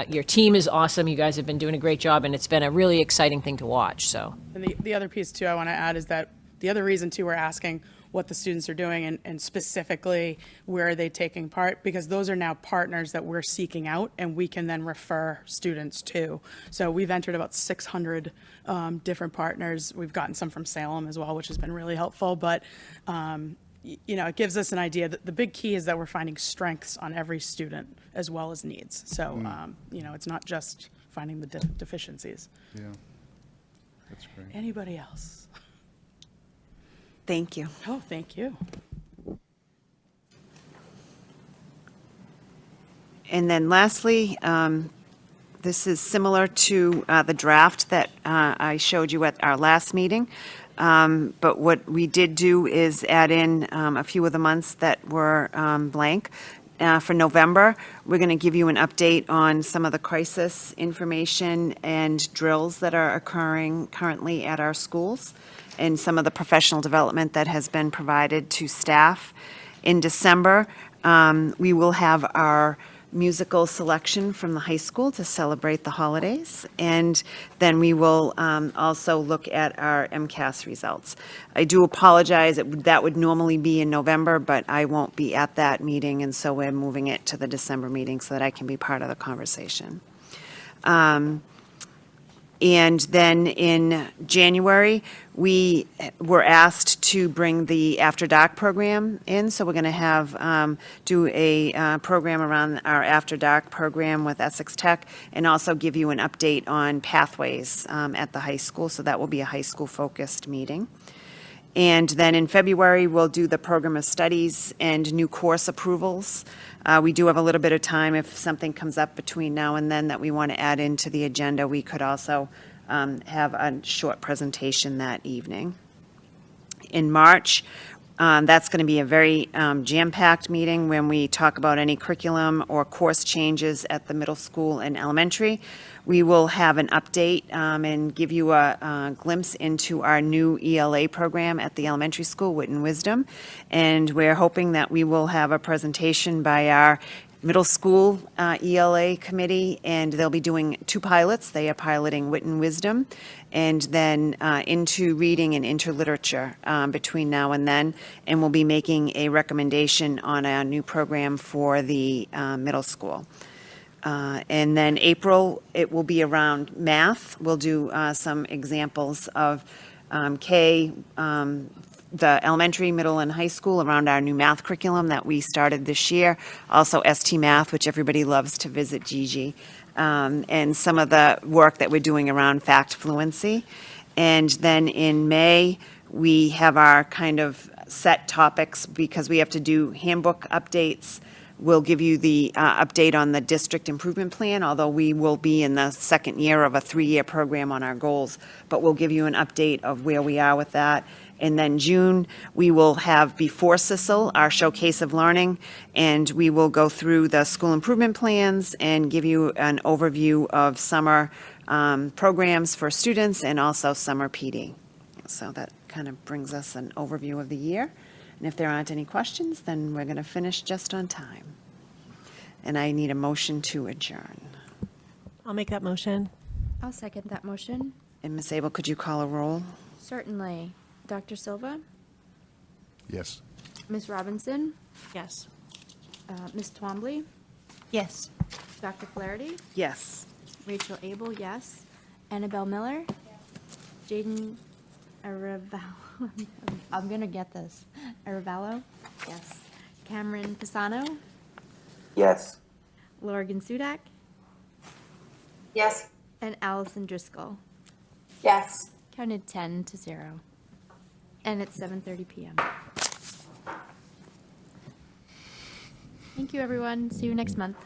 N: your team is awesome. You guys have been doing a great job, and it's been a really exciting thing to watch, so.
M: And the other piece too I want to add is that the other reason too we're asking what the students are doing and specifically where are they taking part, because those are now partners that we're seeking out and we can then refer students to. So we've entered about 600 different partners. We've gotten some from Salem as well, which has been really helpful. But you know, it gives us an idea that the big key is that we're finding strengths on every student as well as needs. So you know, it's not just finding the deficiencies.
C: Yeah, that's great.
M: Anybody else?
E: Thank you.
M: Oh, thank you.
E: And then lastly, this is similar to the draft that I showed you at our last meeting. But what we did do is add in a few of the months that were blank. For November, we're going to give you an update on some of the crisis information and drills that are occurring currently at our schools, and some of the professional development that has been provided to staff. In December, we will have our musical selection from the high school to celebrate the holidays, and then we will also look at our MCAS results. I do apologize, that would normally be in November, but I won't be at that meeting, and so we're moving it to the December meeting so that I can be part of the conversation. And then in January, we were asked to bring the After Dark program in. So we're going to have, do a program around our After Dark program with Essex Tech, and also give you an update on pathways at the high school. So that will be a high school focused meeting. And then in February, we'll do the program of studies and new course approvals. We do have a little bit of time if something comes up between now and then that we want to add into the agenda. We could also have a short presentation that evening. In March, that's going to be a very jam-packed meeting when we talk about any curriculum or course changes at the middle school and elementary. We will have an update and give you a glimpse into our new ELA program at the elementary school, Wit and Wisdom. And we're hoping that we will have a presentation by our middle school ELA committee, and they'll be doing 2 pilots. They are piloting Wit and Wisdom, and then into reading and into literature between now and then. And we'll be making a recommendation on a new program for the middle school. And then April, it will be around math. We'll do some examples of the elementary, middle, and high school around our new math curriculum that we started this year. Also ST Math, which everybody loves to visit Gigi. And some of the work that we're doing around fact fluency. And then in May, we have our kind of set topics because we have to do handbook updates. We'll give you the update on the district improvement plan, although we will be in the second year of a 3-year program on our goals, but we'll give you an update of where we are with that. And then June, we will have before CISL, our showcase of learning, and we will go through the school improvement plans and give you an overview of summer programs for students and also summer PD. So that kind of brings us an overview of the year. And if there aren't any questions, then we're going to finish just on time. And I need a motion to adjourn.
A: I'll make that motion.
B: I'll second that motion.
E: And Ms. Abel, could you call a roll?
B: Certainly. Dr. Silva,
C: Yes.
B: Ms. Robinson,
A: Yes.
B: Ms. Twombly,
I: Yes.
B: Dr. Flaherty,
E: Yes.
B: Rachel Abel, yes. Annabelle Miller, Jaden Aravallo, I'm going to get this. Aravallo, yes. Cameron Pisano,
F: Yes.
B: Lorgan Sudak,
D: Yes.
B: and Allison Driscoll.
D: Yes.
B: Counted 10-0. And it's 7:30 p.m. Thank you, everyone. See you next month.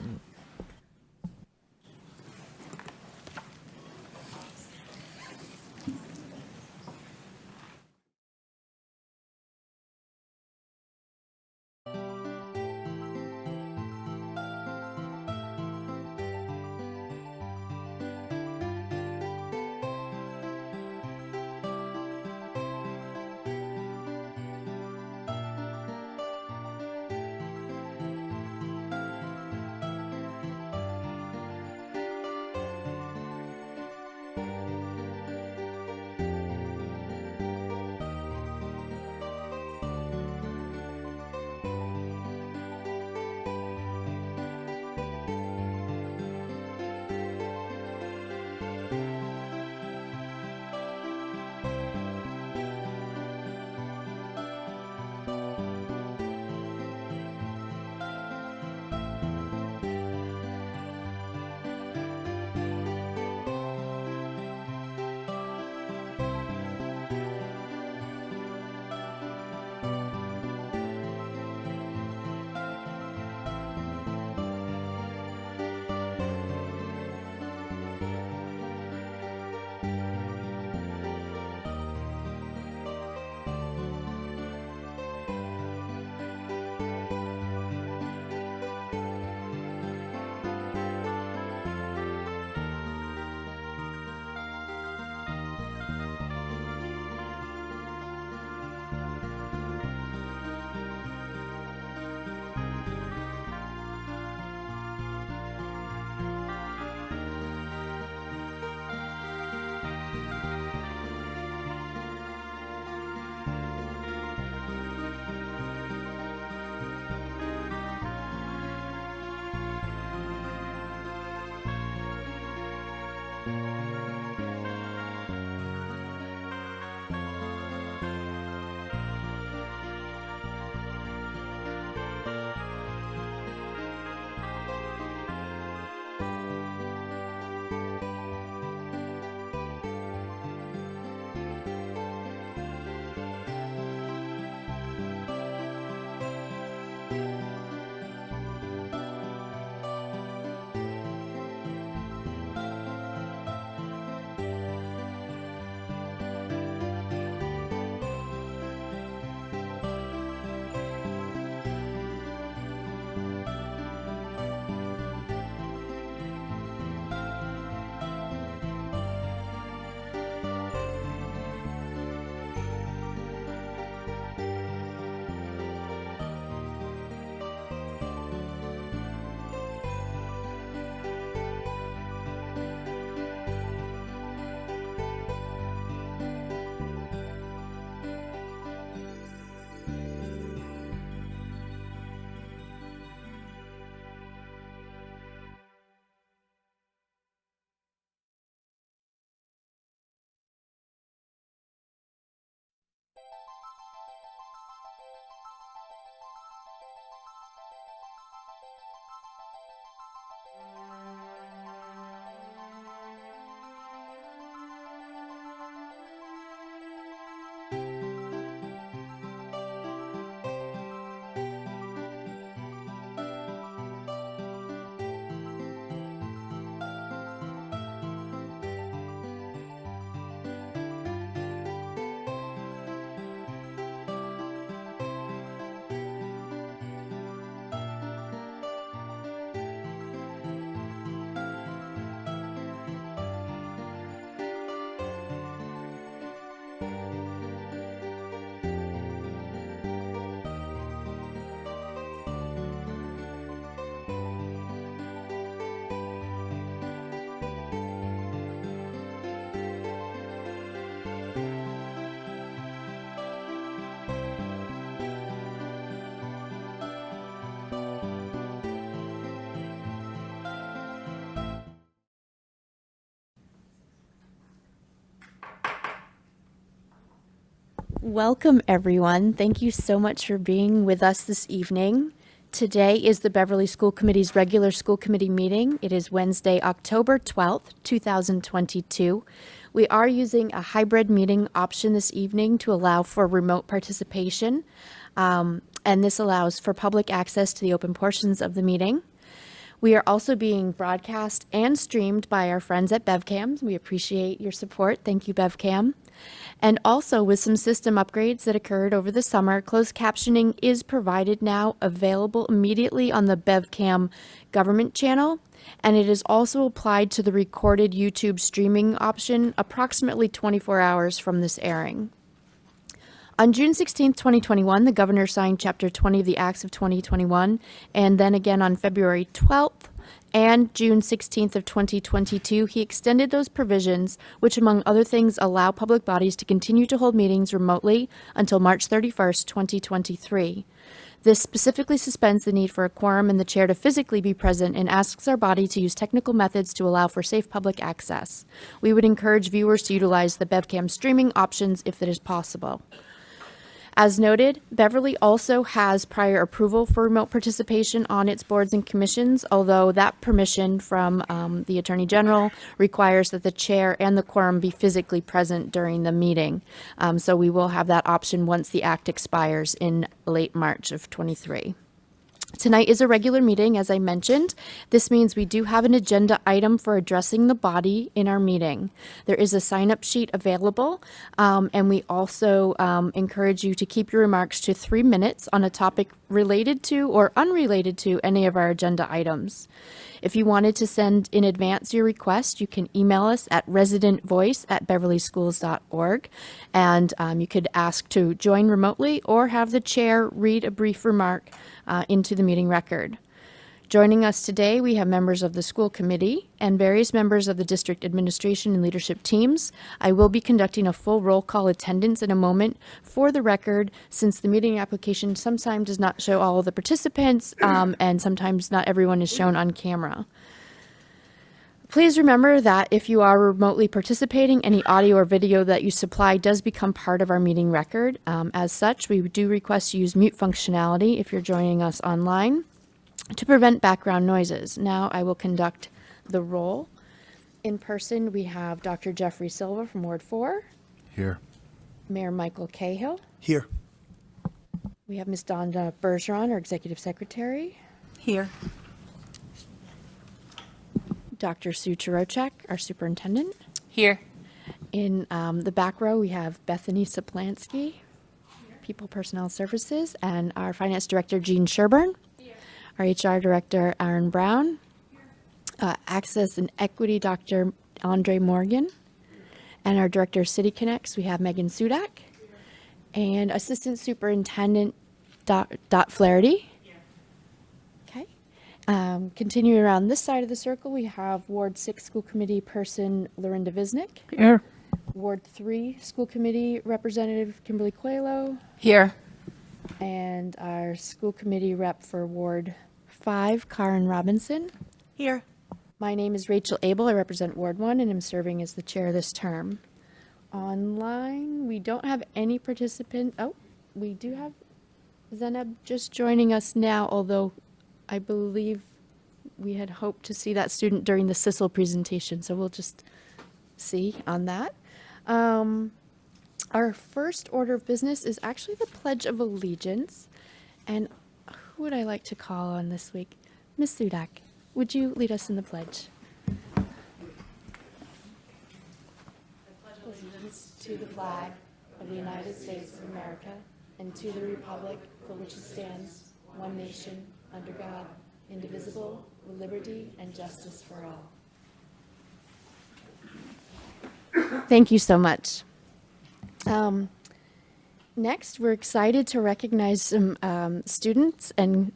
B: Welcome, everyone. Thank you so much for being with us this evening. Today is the Beverly School Committee's regular school committee meeting. It is Wednesday, October 12th, 2022. We are using a hybrid meeting option this evening to allow for remote participation, and this allows for public access to the open portions of the meeting. We are also being broadcast and streamed by our friends at BevCam. We appreciate your support. Thank you, BevCam. And also, with some system upgrades that occurred over the summer, closed captioning is provided now, available immediately on the BevCam government channel, and it is also applied to the recorded YouTube streaming option approximately 24 hours from this airing. On June 16, 2021, the governor signed Chapter 20 of the Acts of 2021, and then again on February 12th and June 16th of 2022, he extended those provisions, which among other things allow public bodies to continue to hold meetings remotely until March 31st, 2023. This specifically suspends the need for a quorum and the chair to physically be present and asks our body to use technical methods to allow for safe public access. We would encourage viewers to utilize the BevCam streaming options if it is possible. As noted, Beverly also has prior approval for remote participation on its boards and commissions, although that permission from the Attorney General requires that the chair and the quorum be physically present during the meeting. So we will have that option once the act expires in late March of '23. Tonight is a regular meeting, as I mentioned. This means we do have an agenda item for addressing the body in our meeting. There is a sign-up sheet available, and we also encourage you to keep your remarks to 3 minutes on a topic related to or unrelated to any of our agenda items. If you wanted to send in advance your request, you can email us at residentvoice@beverlyschools.org, and you could ask to join remotely or have the chair read a brief remark into the meeting record. Joining us today, we have members of the school committee and various members of the district administration and leadership teams. I will be conducting a full roll call attendance in a moment for the record, since the meeting application sometimes does not show all of the participants, and sometimes not everyone is shown on camera. Please remember that if you are remotely participating, any audio or video that you supply does become part of our meeting record. As such, we do request you use mute functionality if you're joining us online to prevent background noises. Now I will conduct the roll. In person, we have Dr. Jeffrey Silva from Ward 4.
C: Here.
B: Mayor Michael Cahill.
C: Here.
B: We have Ms. Donna Bergeron, our Executive Secretary.
I: Here.
B: Dr. Sue Chirochek, our Superintendent.
I: Here.
B: In the back row, we have Bethany Soplansky, People Personnel Services, and our Finance Director, Jean Sherburne. Our HR Director, Aaron Brown. Access and Equity, Dr. Andre Morgan. And our Director of City Connects, we have Megan Sudak. And Assistant Superintendent, Dot Flaherty. Okay. Continuing around this side of the circle, we have Ward 6 School Committee Person, Lorinda Visnick.
N: Here.
B: Ward 3 School Committee Representative, Kimberly Coelho.
I: Here.
B: And our school committee rep for Ward 5, Karen Robinson.
A: Here.
B: My name is Rachel Abel. I represent Ward 1 and am serving as the chair this term. Online, we don't have any participant. Oh, we do have Zenab just joining us now, although I believe we had hoped to see that student during the CISL presentation, so we'll just see on that. Our first order of business is actually the Pledge of Allegiance. And who would I like to call on this week? Ms. Sudak, would you lead us in the pledge? I pledge allegiance to the flag of the United States of America and to the republic for which it stands, one nation, under God, indivisible, with liberty and justice for all. Thank you so much. Next, we're excited to recognize some students, and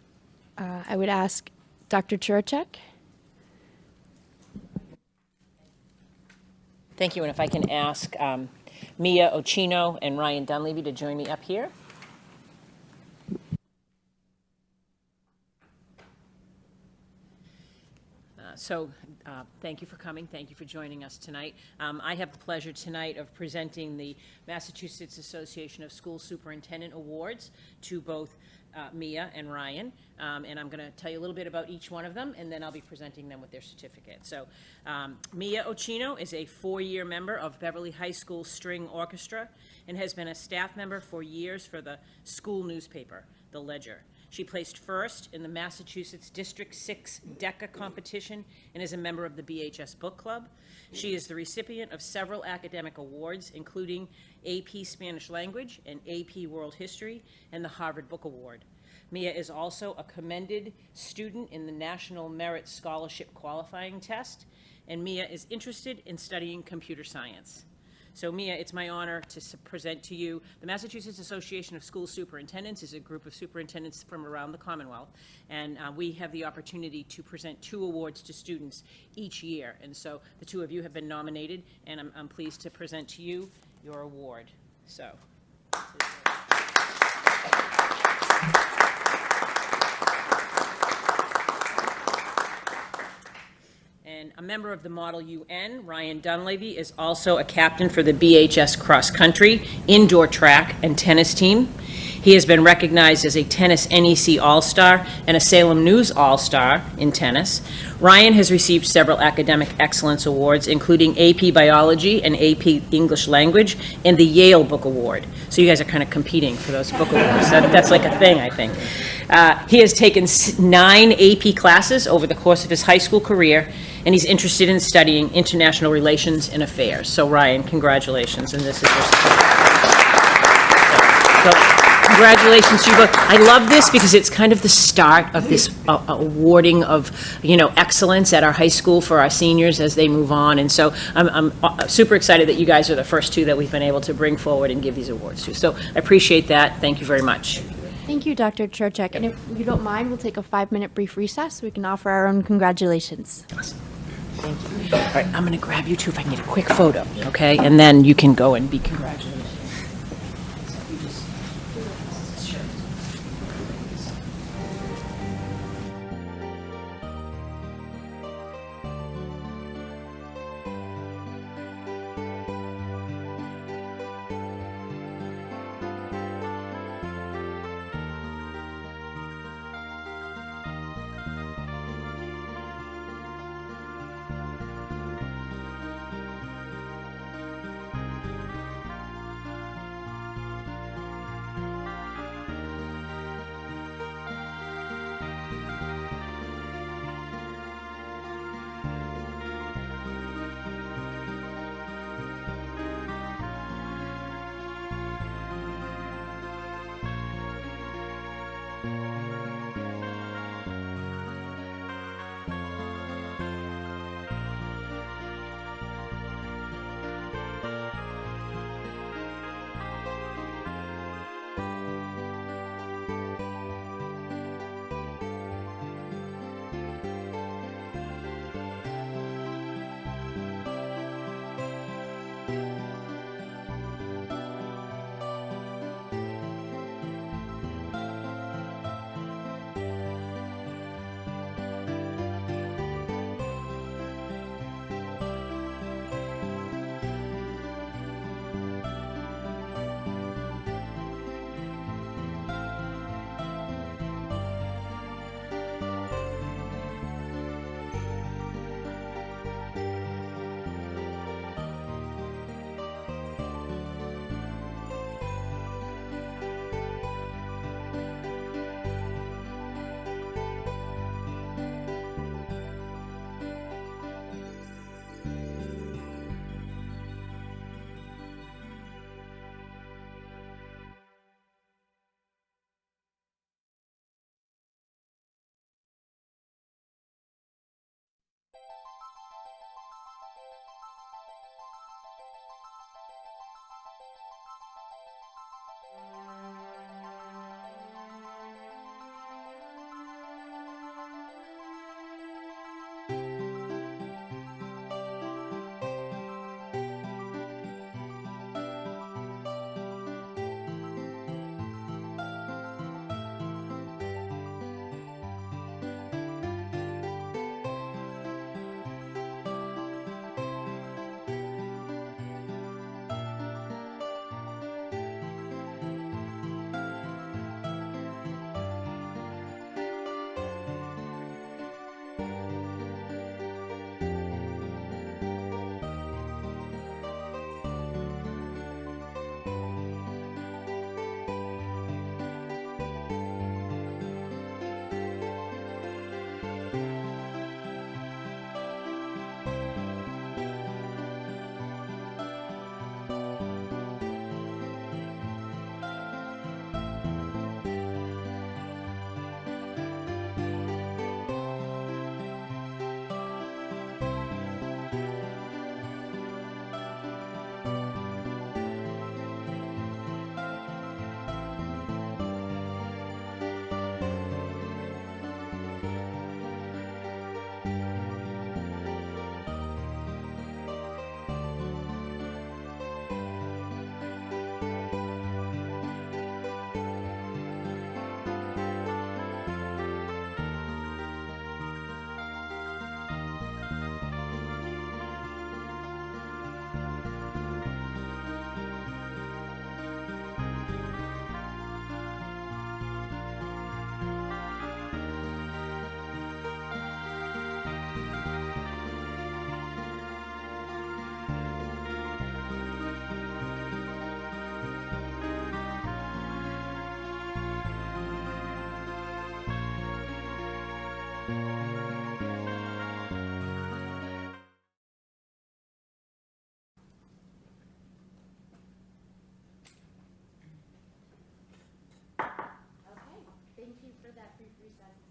B: I would ask Dr. Chirochek.
N: Thank you, and if I can ask Mia Ochino and Ryan Dunleavy to join me up here. So, thank you for coming. Thank you for joining us tonight. I have the pleasure tonight of presenting the Massachusetts Association of School Superintendent Awards to both Mia and Ryan. And I'm going to tell you a little bit about each one of them, and then I'll be presenting them with their certificate. So, Mia Ochino is a 4-year member of Beverly High School String Orchestra and has been a staff member for years for the school newspaper, The Ledger. She placed first in the Massachusetts District 6 DECA competition and is a member of the BHS Book Club. She is the recipient of several academic awards, including AP Spanish Language and AP World History and the Harvard Book Award. Mia is also a commended student in the National Merit Scholarship Qualifying Test, and Mia is interested in studying computer science. So Mia, it's my honor to present to you the Massachusetts Association of School Superintendents is a group of superintendents from around the Commonwealth, and we have the opportunity to present 2 awards to students each year. And so the 2 of you have been nominated, and I'm pleased to present to you your award. So. And a member of the Model UN, Ryan Dunleavy, is also a captain for the BHS cross country, indoor track, and tennis team. He has been recognized as a Tennis NEC All-Star and a Salem News All-Star in tennis. Ryan has received several academic excellence awards, including AP Biology and AP English Language and the Yale Book Award. So you guys are kind of competing for those book awards. That's like a thing, I think. He has taken 9 AP classes over the course of his high school career, and he's interested in studying international relations and affairs. So Ryan, congratulations, and this is your certificate. So congratulations to you both. I love this because it's kind of the start of this awarding of, excellence at our high school for our seniors as they move on. And so I'm super excited that you guys are the first 2 that we've been able to bring forward and give these awards to. So I appreciate that. Thank you very much.
B: Thank you, Dr. Churchak. And if you don't mind, we'll take a 5-minute brief recess so we can offer our own congratulations.
N: Awesome. Thank you. All right, I'm going to grab you 2 if I can get a quick photo, okay? And then you can go and be congratulated.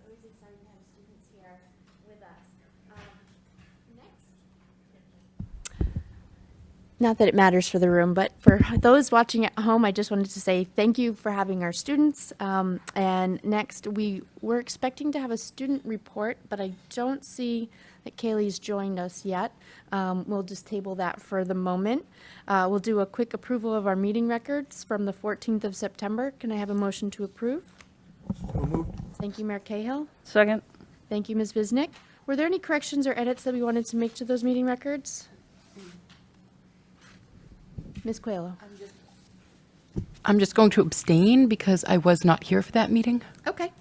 B: Always exciting to have students here with us. Not that it matters for the room, but for those watching at home, I just wanted to say thank you for having our students. And next, we're expecting to have a student report, but I don't see that Kaylee's joined us yet. We'll just table that for the moment. We'll do a quick approval of our meeting records from the 14th of September. Can I have a motion to approve? Thank you, Mayor Cahill.
O: Second.
B: Thank you, Ms. Visnick. Were there any corrections or edits that we wanted to make to those meeting records? Ms. Coelho.
O: I'm just going to abstain because I was not here for that meeting.
B: Okay.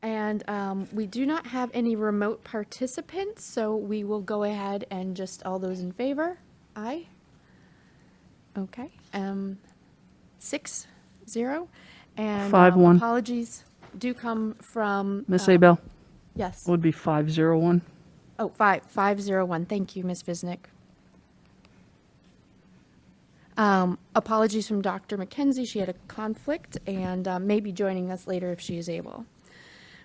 B: And we do not have any remote participants, so we will go ahead and just all those in favor? Aye. Okay. 6-0. And
O: 5-1.
B: apologies do come from
O: Miss Abel.
B: Yes.
O: Would be 501.
B: Oh, 501. Thank you, Ms. Visnick. Apologies from Dr. McKenzie. She had a conflict and may be joining us later if she is able.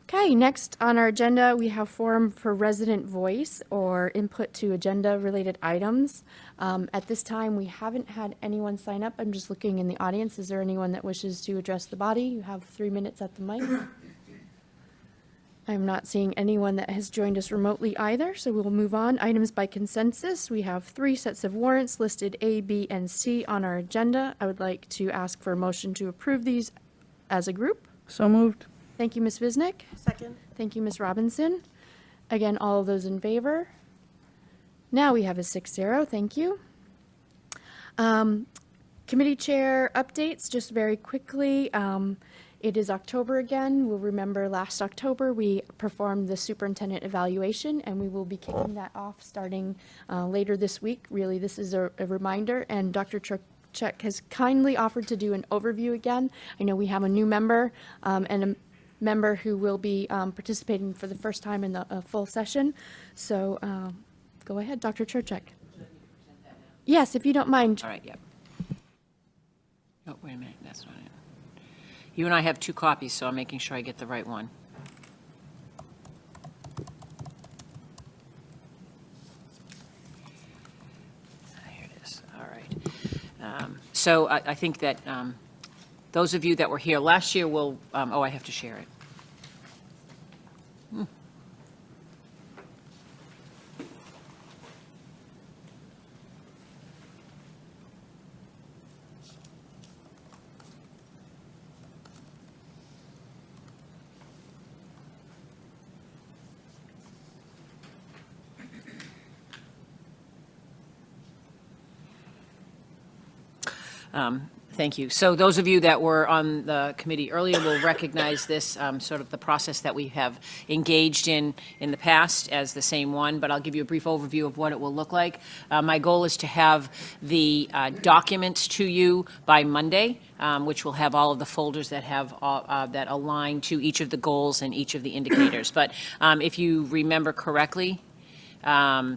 B: Okay, next on our agenda, we have forum for resident voice or input to agenda-related items. At this time, we haven't had anyone sign up. I'm just looking in the audience. Is there anyone that wishes to address the body? You have 3 minutes at the mic. I'm not seeing anyone that has joined us remotely either, so we'll move on. Items by consensus. We have 3 sets of warrants listed A, B, and C on our agenda. I would like to ask for a motion to approve these as a group.
O: So moved.
B: Thank you, Ms. Visnick.
A: Second.
B: Thank you, Ms. Robinson. Again, all of those in favor. Now we have a 6-0. Thank you. Committee chair updates, just very quickly. It is October again. We'll remember last October we performed the superintendent evaluation, and we will be kicking that off starting later this week. Really, this is a reminder, and Dr. Chuck has kindly offered to do an overview again. I know we have a new member and a member who will be participating for the first time in the full session. So go ahead, Dr. Churchak. Yes, if you don't mind.
N: All right, yep. Oh, wait a minute, that's not it. You and I have 2 copies, so I'm making sure I get the right one. Here it is, all right. So I think that those of you that were here last year will, oh, I have to share it. Thank you. So those of you that were on the committee earlier will recognize this sort of the process that we have engaged in the past as the same one, but I'll give you a brief overview of what it will look like. My goal is to have the documents to you by Monday, which will have all of the folders that have that align to each of the goals and each of the indicators. But if you remember correctly, I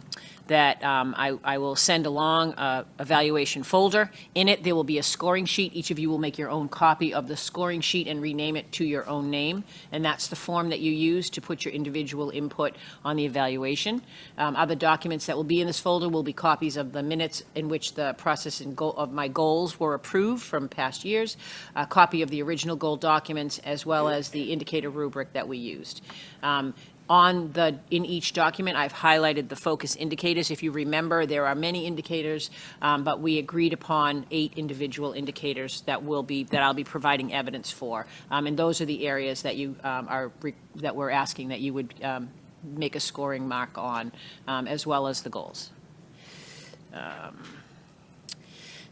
N: will send along a evaluation folder. In it, there will be a scoring sheet. Each of you will make your own copy of the scoring sheet and rename it to your own name. And that's the form that you use to put your individual input on the evaluation. Other documents that will be in this folder will be copies of the minutes in which the process and goal of my goals were approved from past years, a copy of the original goal documents, as well as the indicator rubric that we used. In each document, I've highlighted the focus indicators. If you remember, there are many indicators, but we agreed upon 8 individual indicators that I'll be providing evidence for. And those are the areas that that we're asking that you would make a scoring mark on, as well as the goals.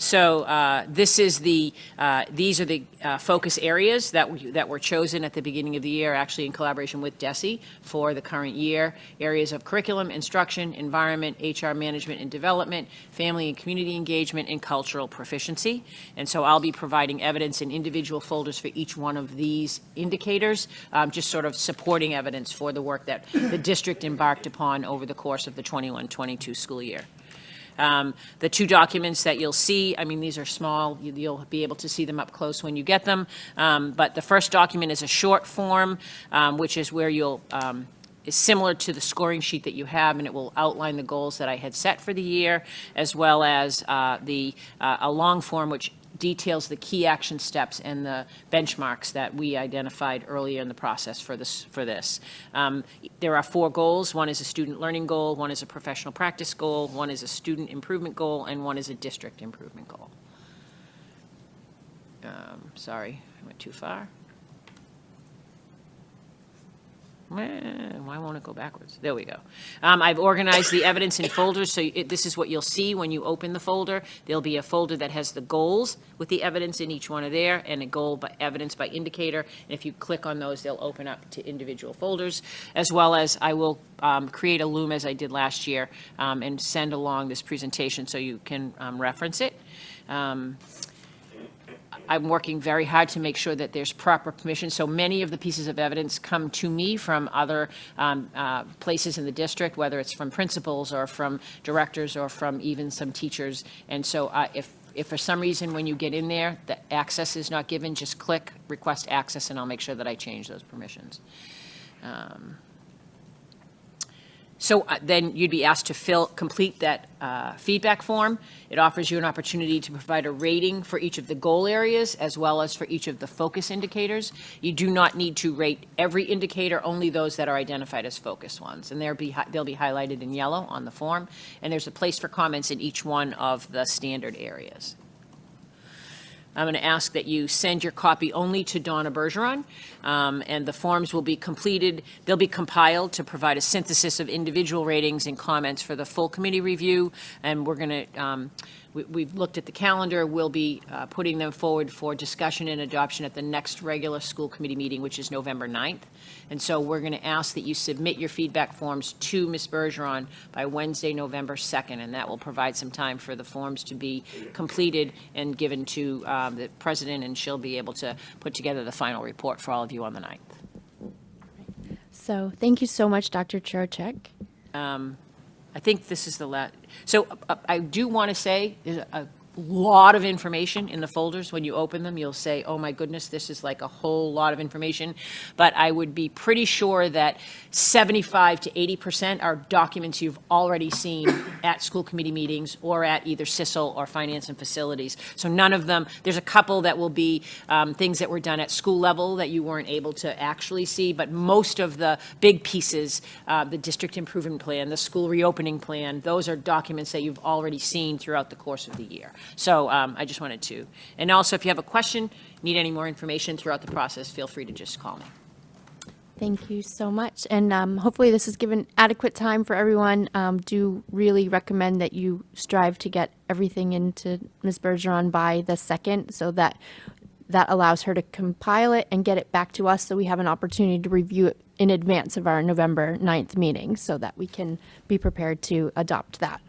N: So these are the focus areas that were chosen at the beginning of the year, actually in collaboration with DESE for the current year. Areas of curriculum, instruction, environment, HR management and development, family and community engagement, and cultural proficiency. And so I'll be providing evidence in individual folders for each one of these indicators, just sort of supporting evidence for the work that the district embarked upon over the course of the 21-22 school year. The two documents that you'll see, I mean, these are small, you'll be able to see them up close when you get them. But the first document is a short form, which is where you'll, is similar to the scoring sheet that you have, and it will outline the goals that I had set for the year, as well as a long form which details the key action steps and the benchmarks that we identified earlier in the process for this. There are 4 goals. One is a student learning goal, one is a professional practice goal, one is a student improvement goal, and one is a district improvement goal. Sorry, I went too far. Why won't it go backwards? There we go. I've organized the evidence in folders, so this is what you'll see when you open the folder. There'll be a folder that has the goals with the evidence in each one of there, and a goal by evidence by indicator. And if you click on those, they'll open up to individual folders, as well as I will create a Loom as I did last year and send along this presentation so you can reference it. I'm working very hard to make sure that there's proper permission. So many of the pieces of evidence come to me from other places in the district, whether it's from principals or from directors or from even some teachers. And so if for some reason when you get in there, the access is not given, just click request access and I'll make sure that I change those permissions. So then you'd be asked to complete that feedback form. It offers you an opportunity to provide a rating for each of the goal areas as well as for each of the focus indicators. You do not need to rate every indicator, only those that are identified as focus ones. And they'll be highlighted in yellow on the form. And there's a place for comments in each one of the standard areas. I'm going to ask that you send your copy only to Donna Bergeron, and the forms will be completed. They'll be compiled to provide a synthesis of individual ratings and comments for the full committee review, and we're going to, we've looked at the calendar. We'll be putting them forward for discussion and adoption at the next regular school committee meeting, which is November 9th. And so we're going to ask that you submit your feedback forms to Ms. Bergeron by Wednesday, November 2nd, and that will provide some time for the forms to be completed and given to the president, and she'll be able to put together the final report for all of you on the 9th.
B: So thank you so much, Dr. Chorchek.
N: I think this is the last. So I do want to say there's a lot of information in the folders. When you open them, you'll say, oh my goodness, this is like a whole lot of information. But I would be pretty sure that 75 to 80% are documents you've already seen at school committee meetings or at either CISL or finance and facilities. So none of them, there's a couple that will be things that were done at school level that you weren't able to actually see, but most of the big pieces, the district improvement plan, the school reopening plan, those are documents that you've already seen throughout the course of the year. So I just wanted to, and also if you have a question, need any more information throughout the process, feel free to just call me.
B: Thank you so much. And hopefully this has given adequate time for everyone. Do really recommend that you strive to get everything into Ms. Bergeron by the 2nd, so that allows her to compile it and get it back to us so we have an opportunity to review it in advance of our November 9th meeting so that we can be prepared to adopt that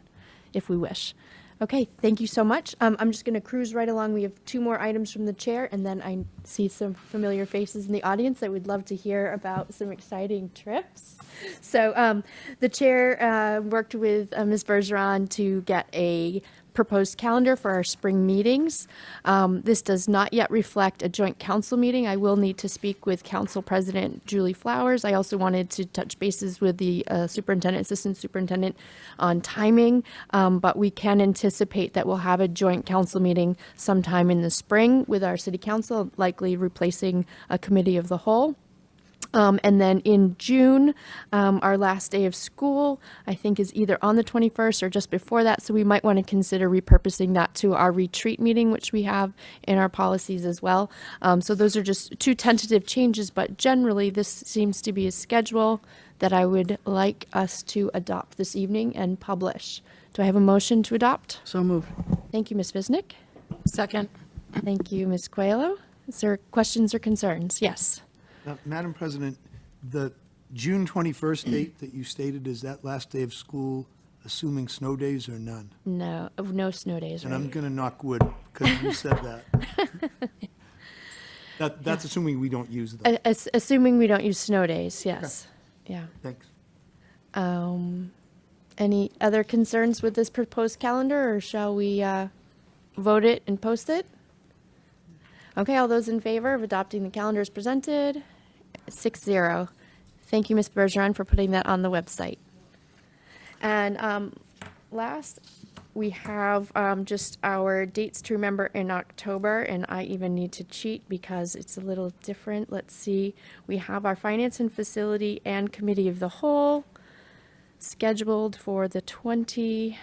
B: if we wish. Okay, thank you so much. I'm just going to cruise right along. We have 2 more items from the chair, and then I see some familiar faces in the audience that would love to hear about some exciting trips. So the chair worked with Ms. Bergeron to get a proposed calendar for our spring meetings. This does not yet reflect a joint council meeting. I will need to speak with Council President Julie Flowers. I also wanted to touch bases with the superintendent, assistant superintendent on timing, but we can anticipate that we'll have a joint council meeting sometime in the spring with our city council, likely replacing a committee of the whole. And then in June, our last day of school, I think, is either on the 21st or just before that. So we might want to consider repurposing that to our retreat meeting, which we have in our policies as well. So those are just 2 tentative changes, but generally this seems to be a schedule that I would like us to adopt this evening and publish. Do I have a motion to adopt?
O: So moved.
B: Thank you, Ms. Visnick.
O: Second.
B: Thank you, Ms. Coelho. Is there questions or concerns? Yes.
P: Madam President, the June 21st date that you stated, is that last day of school, assuming snow days or none?
B: No, no snow days,
P: And
B: right?
P: I'm going to knock wood, because you said that. That's assuming we don't use them.
B: Assuming we don't use snow days, yes. Yeah.
P: Thanks.
B: Any other concerns with this proposed calendar, or shall we vote it and post it? Okay, all those in favor of adopting the calendar as presented? 6-0. Thank you, Ms. Bergeron, for putting that on the website. And last, we have just our dates to remember in October, and I even need to cheat because it's a little different. Let's see. We have our Finance and Facility and Committee of the Whole scheduled for the 26th.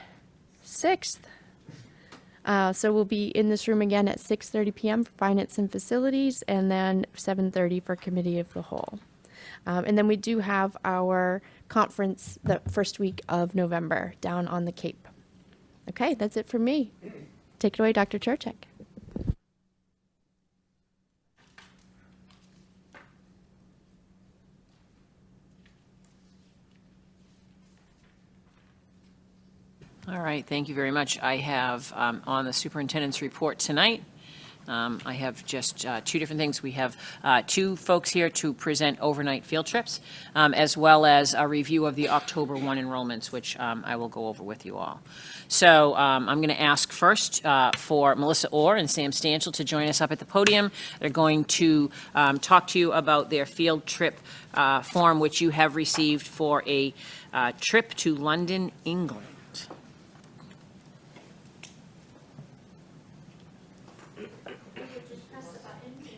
B: So we'll be in this room again at 6:30 p.m. for Finance and Facilities, and then 7:30 for Committee of the Whole. And then we do have our conference the first week of November down on the Cape. Okay, that's it from me. Take it away, Dr. Churchek.
N: All right, thank you very much. I have on the superintendent's report tonight, I have just two different things. We have two folks here to present overnight field trips, as well as a review of the October 1 enrollments, which I will go over with you all. So I'm going to ask first for Melissa Orr and Sam Stanchel to join us up at the podium. They're going to talk to you about their field trip form, which you have received for a trip to London, England.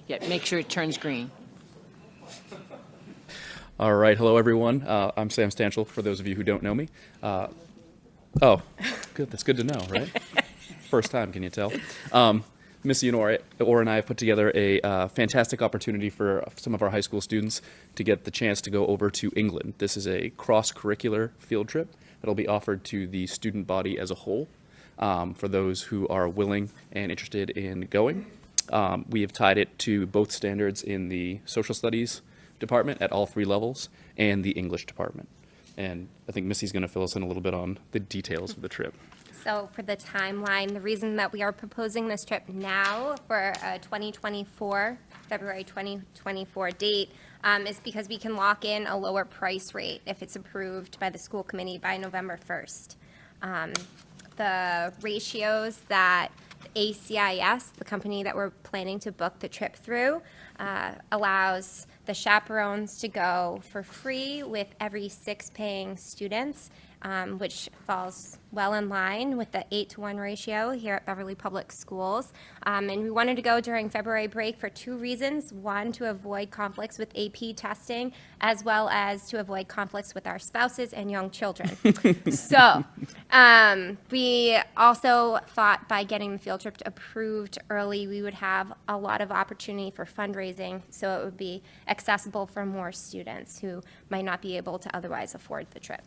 N: Yeah, make sure it turns green.
Q: All right, hello everyone. I'm Sam Stanchel, for those of you who don't know me. Oh, good. That's good to know, right? First time, can you tell? Missy and Orr and I have put together a fantastic opportunity for some of our high school students to get the chance to go over to England. This is a cross-curricular field trip that'll be offered to the student body as a whole for those who are willing and interested in going. We have tied it to both standards in the social studies department at all 3 levels and the English department. And I think Missy's going to fill us in a little bit on the details of the trip.
R: So for the timeline, the reason that we are proposing this trip now for a 2024, February 2024 date is because we can lock in a lower price rate if it's approved by the school committee by November 1st. The ratios that ACIS, the company that we're planning to book the trip through, allows the chaperones to go for free with every 6 paying students, which falls well in line with the 8-to-1 ratio here at Beverly Public Schools. And we wanted to go during February break for 2 reasons. One, to avoid conflicts with AP testing, as well as to avoid conflicts with our spouses and young children. So we also thought by getting the field trip approved early, we would have a lot of opportunity for fundraising, so it would be accessible for more students who might not be able to otherwise afford the trip.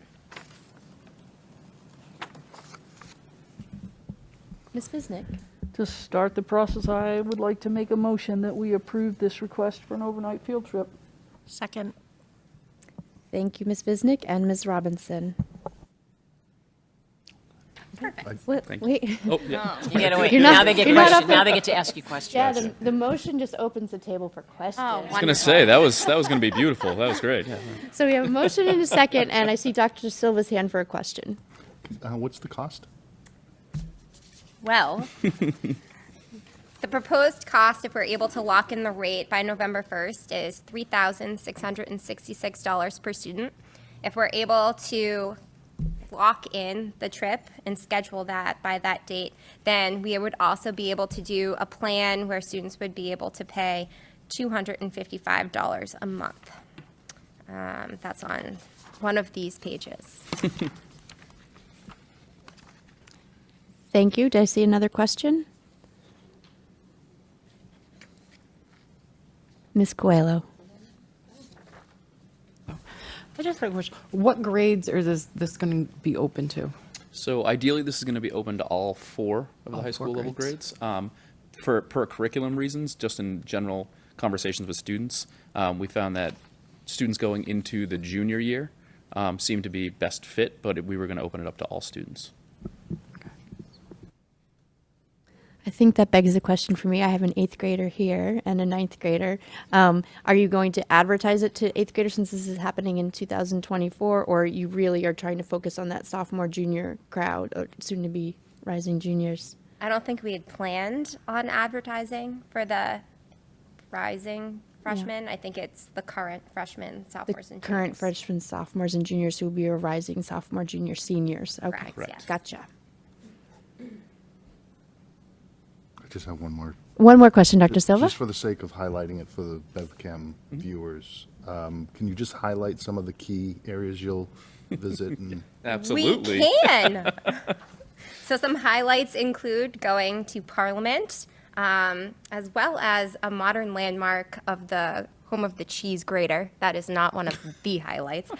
B: Ms. Visnick.
S: To start the process, I would like to make a motion that we approve this request for an overnight field trip.
A: Second.
B: Thank you, Ms. Visnick and Ms. Robinson.
R: Perfect.
Q: Thank you.
B: Wait.
Q: Oh, yeah.
N: You gotta wait.
B: You're
N: Now
B: not-
N: they get
B: you're not
N: questions.
B: up
N: Now
B: for-
N: they get to ask you questions.
B: Yeah, the motion just opens the table for questions.
Q: I was going to say, that was going to be beautiful. That was great. Yeah.
B: So we have a motion and a second, and I see Dr. Silva's hand for a question.
C: What's the cost?
R: Well, the proposed cost, if we're able to lock in the rate by November 1st, is $3,666 per student. If we're able to lock in the trip and schedule that by that date, then we would also be able to do a plan where students would be able to pay $255 a month. That's on one of these pages.
B: Thank you. Do I see another question? Ms. Coelho.
O: I just have a question. What grades are this going to be open to?
Q: So ideally, this is going to be open to all 4 of the
O: All
Q: high
O: 4
Q: school level
O: grades.
Q: grades. For curriculum reasons, just in general conversations with students, we found that students going into the junior year seemed to be best fit, but we were going to open it up to all students.
B: I think that begs the question for me. I have an 8th grader here and a 9th grader. Are you going to advertise it to 8th graders since this is happening in 2024, or you really are trying to focus on that sophomore, junior crowd, or soon to be rising juniors?
R: I don't think we had planned on advertising for the rising freshmen. I think it's the current freshmen,
B: The
R: sophomores, and
B: current
R: juniors.
B: freshmen, sophomores, and juniors who will be a rising sophomore, junior, seniors. Okay,
R: Correct, yes.
B: gotcha.
C: I just have one more.
B: One more question, Dr. Silva.
C: Just for the sake of highlighting it for the BevCam viewers, can you just highlight some of the key areas you'll visit? And
Q: Absolutely.
R: We can. So some highlights include going to Parliament, as well as a modern landmark of the home of the cheese grater. That is not one of the highlights.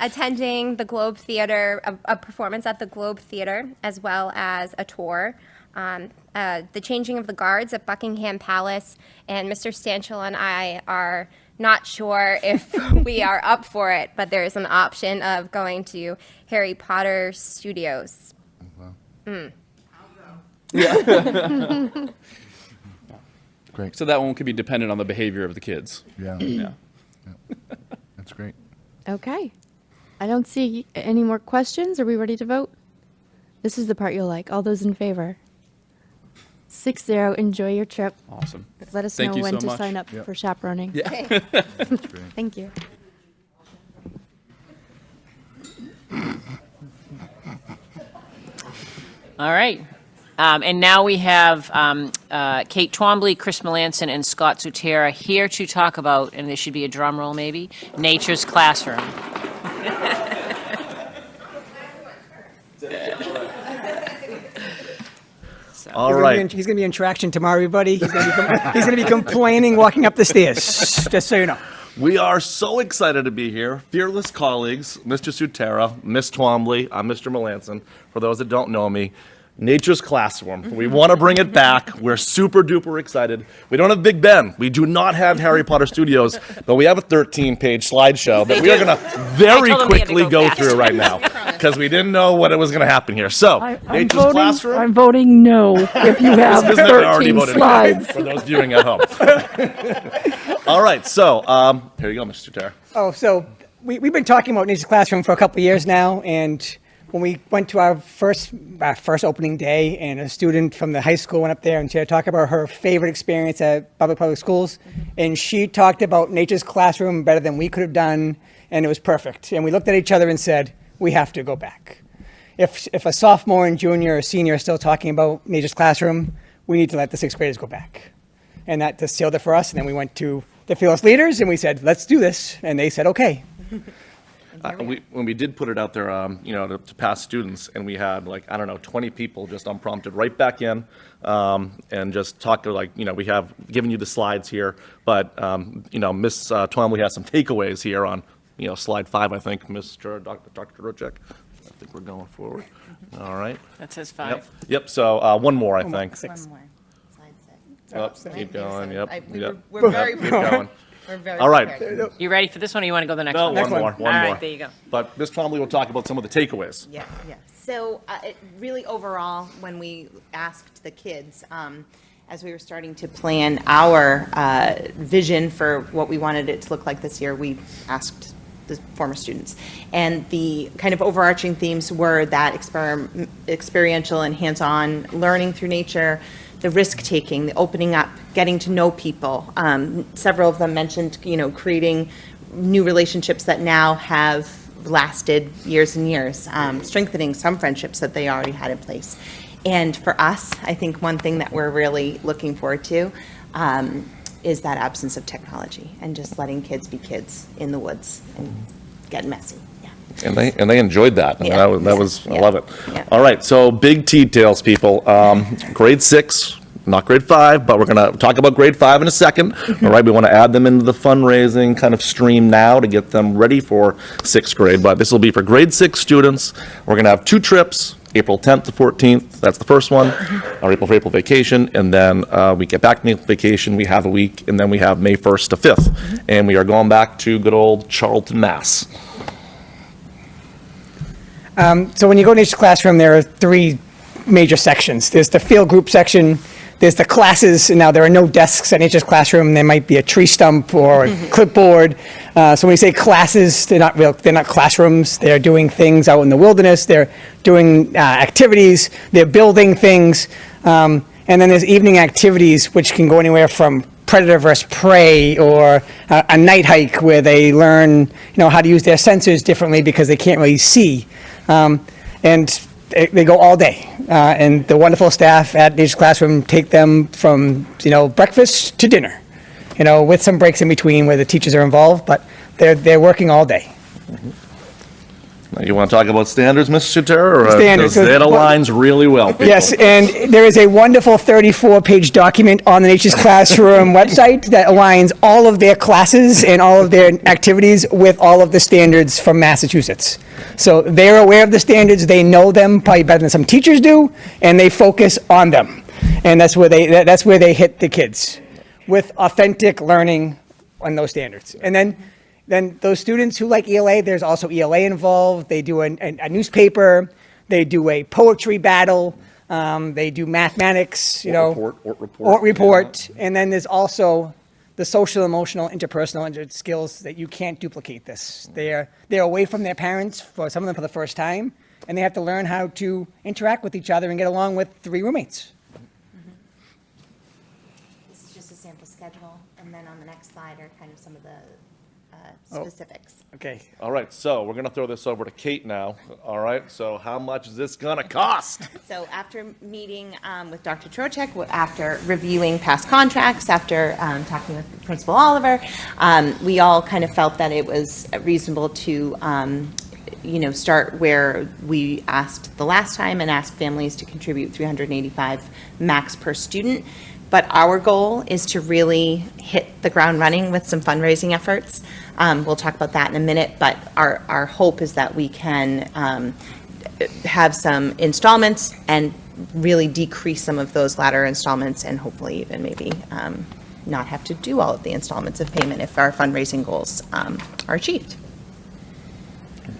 R: Attending the Globe Theater, a performance at the Globe Theater, as well as a tour. The changing of the guards at Buckingham Palace, and Mr. Stanchel and I are not sure if we are up for it, but there is an option of going to Harry Potter Studios.
Q: Yeah.
C: Great.
Q: So that one could be dependent on the behavior of the kids.
C: Yeah.
Q: Yeah.
C: That's great.
B: Okay. I don't see any more questions. Are we ready to vote? This is the part you'll like. All those in favor? 6-0. Enjoy your trip.
Q: Awesome.
B: Let us
Q: Thank
B: know
Q: you
B: when
Q: so
B: to
Q: much.
B: sign up
C: Yep.
B: for chaperoning.
Q: Yeah.
B: Thank you.
N: All right. And now we have Kate Twombly, Chris Melanson, and Scott Zutera here to talk about, and there should be a drum roll maybe, Nature's Classroom.
T: All right. He's going to be in traction tomorrow, everybody. He's going to be complaining walking up the stairs, just so you know.
U: We are so excited to be here. Fearless colleagues, Mr. Sutera, Miss Twombly, I'm Mr. Melanson. For those that don't know me, Nature's Classroom. We want to bring it back. We're super duper excited. We don't have Big Ben. We do not have Harry Potter Studios, but we have a 13-page slideshow that we are going to very
N: told them we had to
U: quickly
N: go
U: go
N: fast.
U: through right now because we didn't know what was going to happen here. So, Nature's Classroom.
S: I'm voting no if you have
U: This business already
S: 13
U: voted
S: slides.
U: for those viewing at home. All right, so here you go, Mr. Sutera.
T: Oh, so we've been talking about Nature's Classroom for a couple of years now, and when we went to our first opening day, and a student from the high school went up there and she had to talk about her favorite experience at public schools, and she talked about Nature's Classroom better than we could have done, and it was perfect. And we looked at each other and said, we have to go back. If a sophomore and junior or senior are still talking about Nature's Classroom, we need to let the 6th graders go back. And that just sealed it for us. And then we went to the Fearless leaders and we said, let's do this. And they said, okay.
U: When we did put it out there, to past students, and we had 20 people just unprompted right back in, and just talk to we have given you the slides here, but Miss Twombly has some takeaways here on slide 5, I think, Dr. Rocek. I think we're going forward. All right.
N: That says 5.
U: Yep. So one more, I think.
T: 6.
U: Keep going. Yep.
I: We're very
U: Keep going.
I: We're very
U: All right.
I: prepared.
N: You ready for this one, or you want to go the next
U: No,
N: one?
U: one more.
N: All right, there you go.
U: But Ms. Twombly will talk about some of the takeaways.
I: Yeah. So really overall, when we asked the kids, as we were starting to plan our vision for what we wanted it to look like this year, we asked the former students. And the kind of overarching themes were that experiential and hands-on learning through nature, the risk-taking, the opening up, getting to know people. Several of them mentioned, creating new relationships that now have lasted years and years, strengthening some friendships that they already had in place. And for us, I think one thing that we're really looking forward to is that absence of technology and just letting kids be kids in the woods and get messy.
U: And they enjoyed that. I mean,
I: Yeah.
U: that was I love it.
I: Yeah.
U: All right, so big details, people. Grade 6, not grade 5, but we're going to talk about grade 5 in a second. All right, we want to add them into the fundraising kind of stream now to get them ready for 6th grade. But this will be for grade 6 students. We're going to have 2 trips. April 10th to 14th, that's the first one, our April vacation, and then we get back from April vacation, we have a week, and then we have May 1st to 5th, and we are going back to good old Charlton, Mass.
T: So when you go to Nature's Classroom, there are 3 major sections. There's the field group section, there's the classes, and now there are no desks in each classroom. There might be a tree stump or a clipboard. So when we say classes, they're not classrooms. They're doing things out in the wilderness. They're doing activities. They're building things. And then there's evening activities, which can go anywhere from predator versus prey, or a night hike where they learn, how to use their sensors differently because they can't really see. And they go all day. And the wonderful staff at each classroom take them from, breakfast to dinner, with some breaks in between where the teachers are involved, but they're working all day.
U: Now, you want to talk about standards, Mr. Sutera? Or
T: Standards.
U: because that aligns really well, people.
T: Yes, and there is a wonderful 34-page document on the Nature's Classroom website that aligns all of their classes and all of their activities with all of the standards from Massachusetts. So they're aware of the standards, they know them probably better than some teachers do, and they focus on them. And that's where they hit the kids, with authentic learning on those standards. And then those students who like ELA, there's also ELA involved. They do a newspaper, they do a poetry battle, they do mathematics, report. And then there's also the social, emotional, interpersonal skills that you can't duplicate this. They're away from their parents, for some of them for the first time, and they have to learn how to interact with each other and get along with 3 roommates.
I: This is just a sample schedule, and then on the next slide are kind of some of the specifics.
T: Okay.
U: All right, so we're going to throw this over to Kate now. All right, so how much is this going to cost?
I: So after meeting with Dr. Trocek, after reviewing past contracts, after talking with Principal Oliver, we all kind of felt that it was reasonable to start where we asked the last time and ask families to contribute $385 max per student. But our goal is to really hit the ground running with some fundraising efforts. We'll talk about that in a minute, but our hope is that we can have some installments and really decrease some of those latter installments, and hopefully even maybe not have to do all of the installments of payment if our fundraising goals are achieved.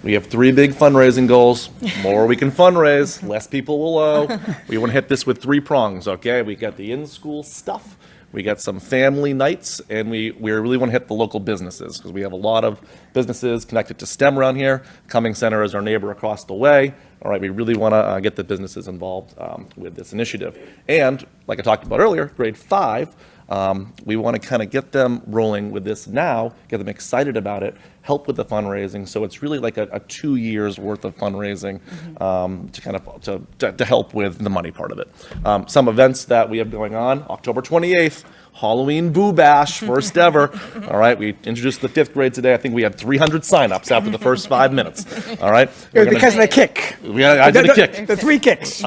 U: We have 3 big fundraising goals. More we can fundraise, less people will owe. We want to hit this with 3 prongs, okay? We got the in-school stuff, we got some family nights, and we really want to hit the local businesses, because we have a lot of businesses connected to STEM around here. Cumming Center is our neighbor across the way. All right, we really want to get the businesses involved with this initiative. And like I talked about earlier, grade 5, we want to kind of get them rolling with this now, get them excited about it, help with the fundraising. So it's really like a 2 years worth of fundraising to kind of to help with the money part of it. Some events that we have going on: October 28th, Halloween Boo Bash, first ever. All right, we introduced the 5th grade today. I think we had 300 signups after the first 5 minutes. All right,
T: It was because of the kick.
U: I did a kick.
T: The 3 kicks.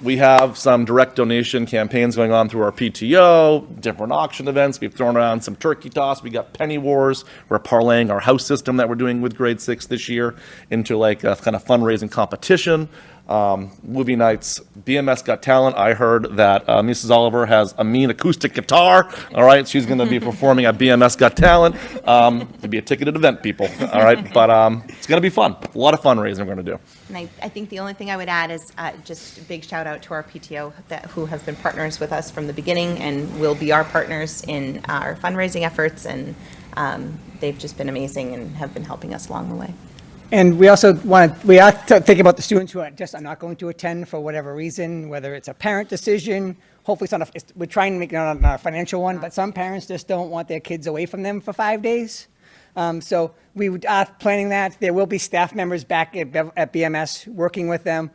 U: We have some direct donation campaigns going on through our PTO, different auction events. We've thrown around some turkey toss. We got penny wars. We're parlaying our house system that we're doing with grade 6 this year into like a kind of fundraising competition. Movie nights, BMS Got Talent. I heard that Mrs. Oliver has a mean acoustic guitar. All right, she's going to be performing at BMS Got Talent. It'll be a ticketed event, people. All right, but it's going to be fun. A lot of fundraising we're going to do.
I: And I think the only thing I would add is just a big shout out to our PTO who have been partners with us from the beginning and will be our partners in our fundraising efforts, and they've just been amazing and have been helping us along the way.
T: And we also we are thinking about the students who are not going to attend for whatever reason, whether it's a parent decision. Hopefully we're trying to make it not a financial one, but some parents just don't want their kids away from them for 5 days. So we are planning that. There will be staff members back at BMS working with them.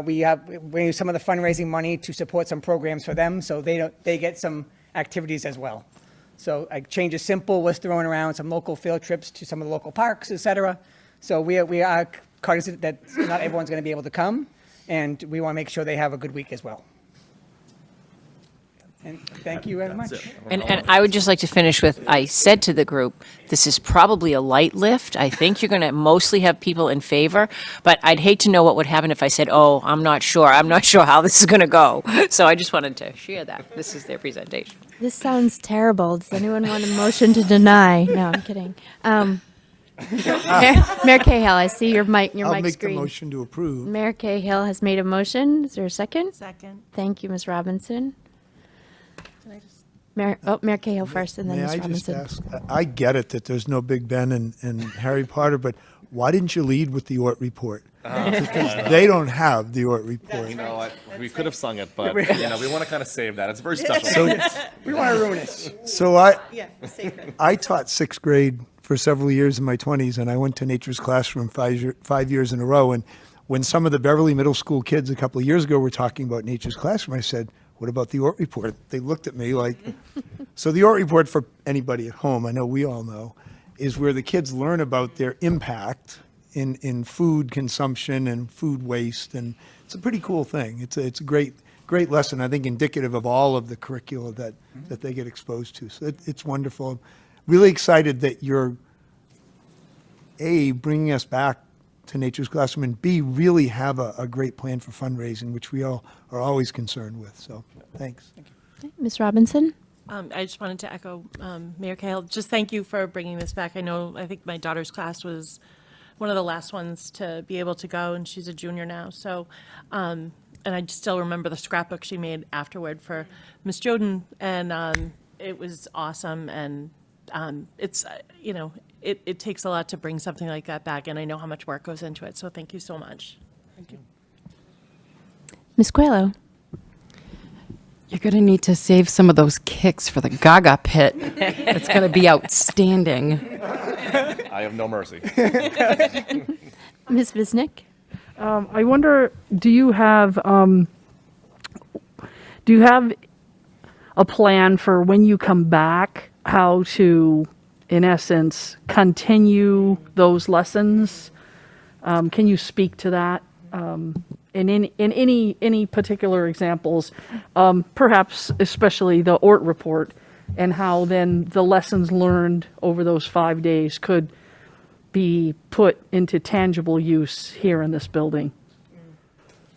T: We use some of the fundraising money to support some programs for them, so they get some activities as well. So Change is Simple was throwing around some local field trips to some of the local parks, et cetera. So we are cognizant that not everyone's going to be able to come, and we want to make sure they have a good week as well. And thank you very much.
N: And I would just like to finish with, I said to the group, this is probably a light lift. I think you're going to mostly have people in favor, but I'd hate to know what would happen if I said, oh, I'm not sure how this is going to go. So I just wanted to share that. This is their presentation.
B: This sounds terrible. Does anyone want a motion to deny? No, I'm kidding. Mayor Cahill, I see your mic,
P: I'll
B: mic's
P: make the
B: green.
P: motion to approve.
B: Mayor Cahill has made a motion. Is there a second?
A: Second.
B: Thank you, Ms. Robinson. Mayor Cahill first, and then
P: May
B: Ms.
P: I just
B: Robinson.
P: ask, I get it that there's no Big Ben and Harry Potter, but why didn't you lead with the Ort report? Because they don't have the Ort report.
U: You know what? We could have sung it, but you know, we want to kind of save that. It's very special.
P: So,
T: We want to ruin it.
P: so I taught sixth grade for several years in my 20s, and I went to Nature's Classroom 5 years in a row. And when some of the Beverly Middle School kids a couple of years ago were talking about Nature's Classroom, I said, what about the Ort report? They looked at me like, so the Ort report, for anybody at home, I know we all know, is where the kids learn about their impact in food consumption and food waste, and it's a pretty cool thing. It's a great lesson, I think, indicative of all of the curricula that they get exposed to. So it's wonderful. I'm really excited that you're A, bringing us back to Nature's Classroom, and B, really have a great plan for fundraising, which we all are always concerned with. So thanks.
B: Ms. Robinson?
A: I just wanted to echo Mayor Cahill. Just thank you for bringing this back. I think my daughter's class was one of the last ones to be able to go, and she's a junior now. So, and I still remember the scrapbook she made afterward for Miss Joden, and it was awesome. And it's it takes a lot to bring something like that back, and I know how much work goes into it. So thank you so much. Thank you.
B: Ms. Coelho?
O: You're going to need to save some of those kicks for the Gaga pit. It's going to be outstanding.
U: I have no mercy.
B: Ms. Visnick?
S: I wonder, do you have a plan for when you come back, how to, in essence, continue those lessons? Can you speak to that? In any particular examples, perhaps especially the Ort report, and how then the lessons learned over those 5 days could be put into tangible use here in this building?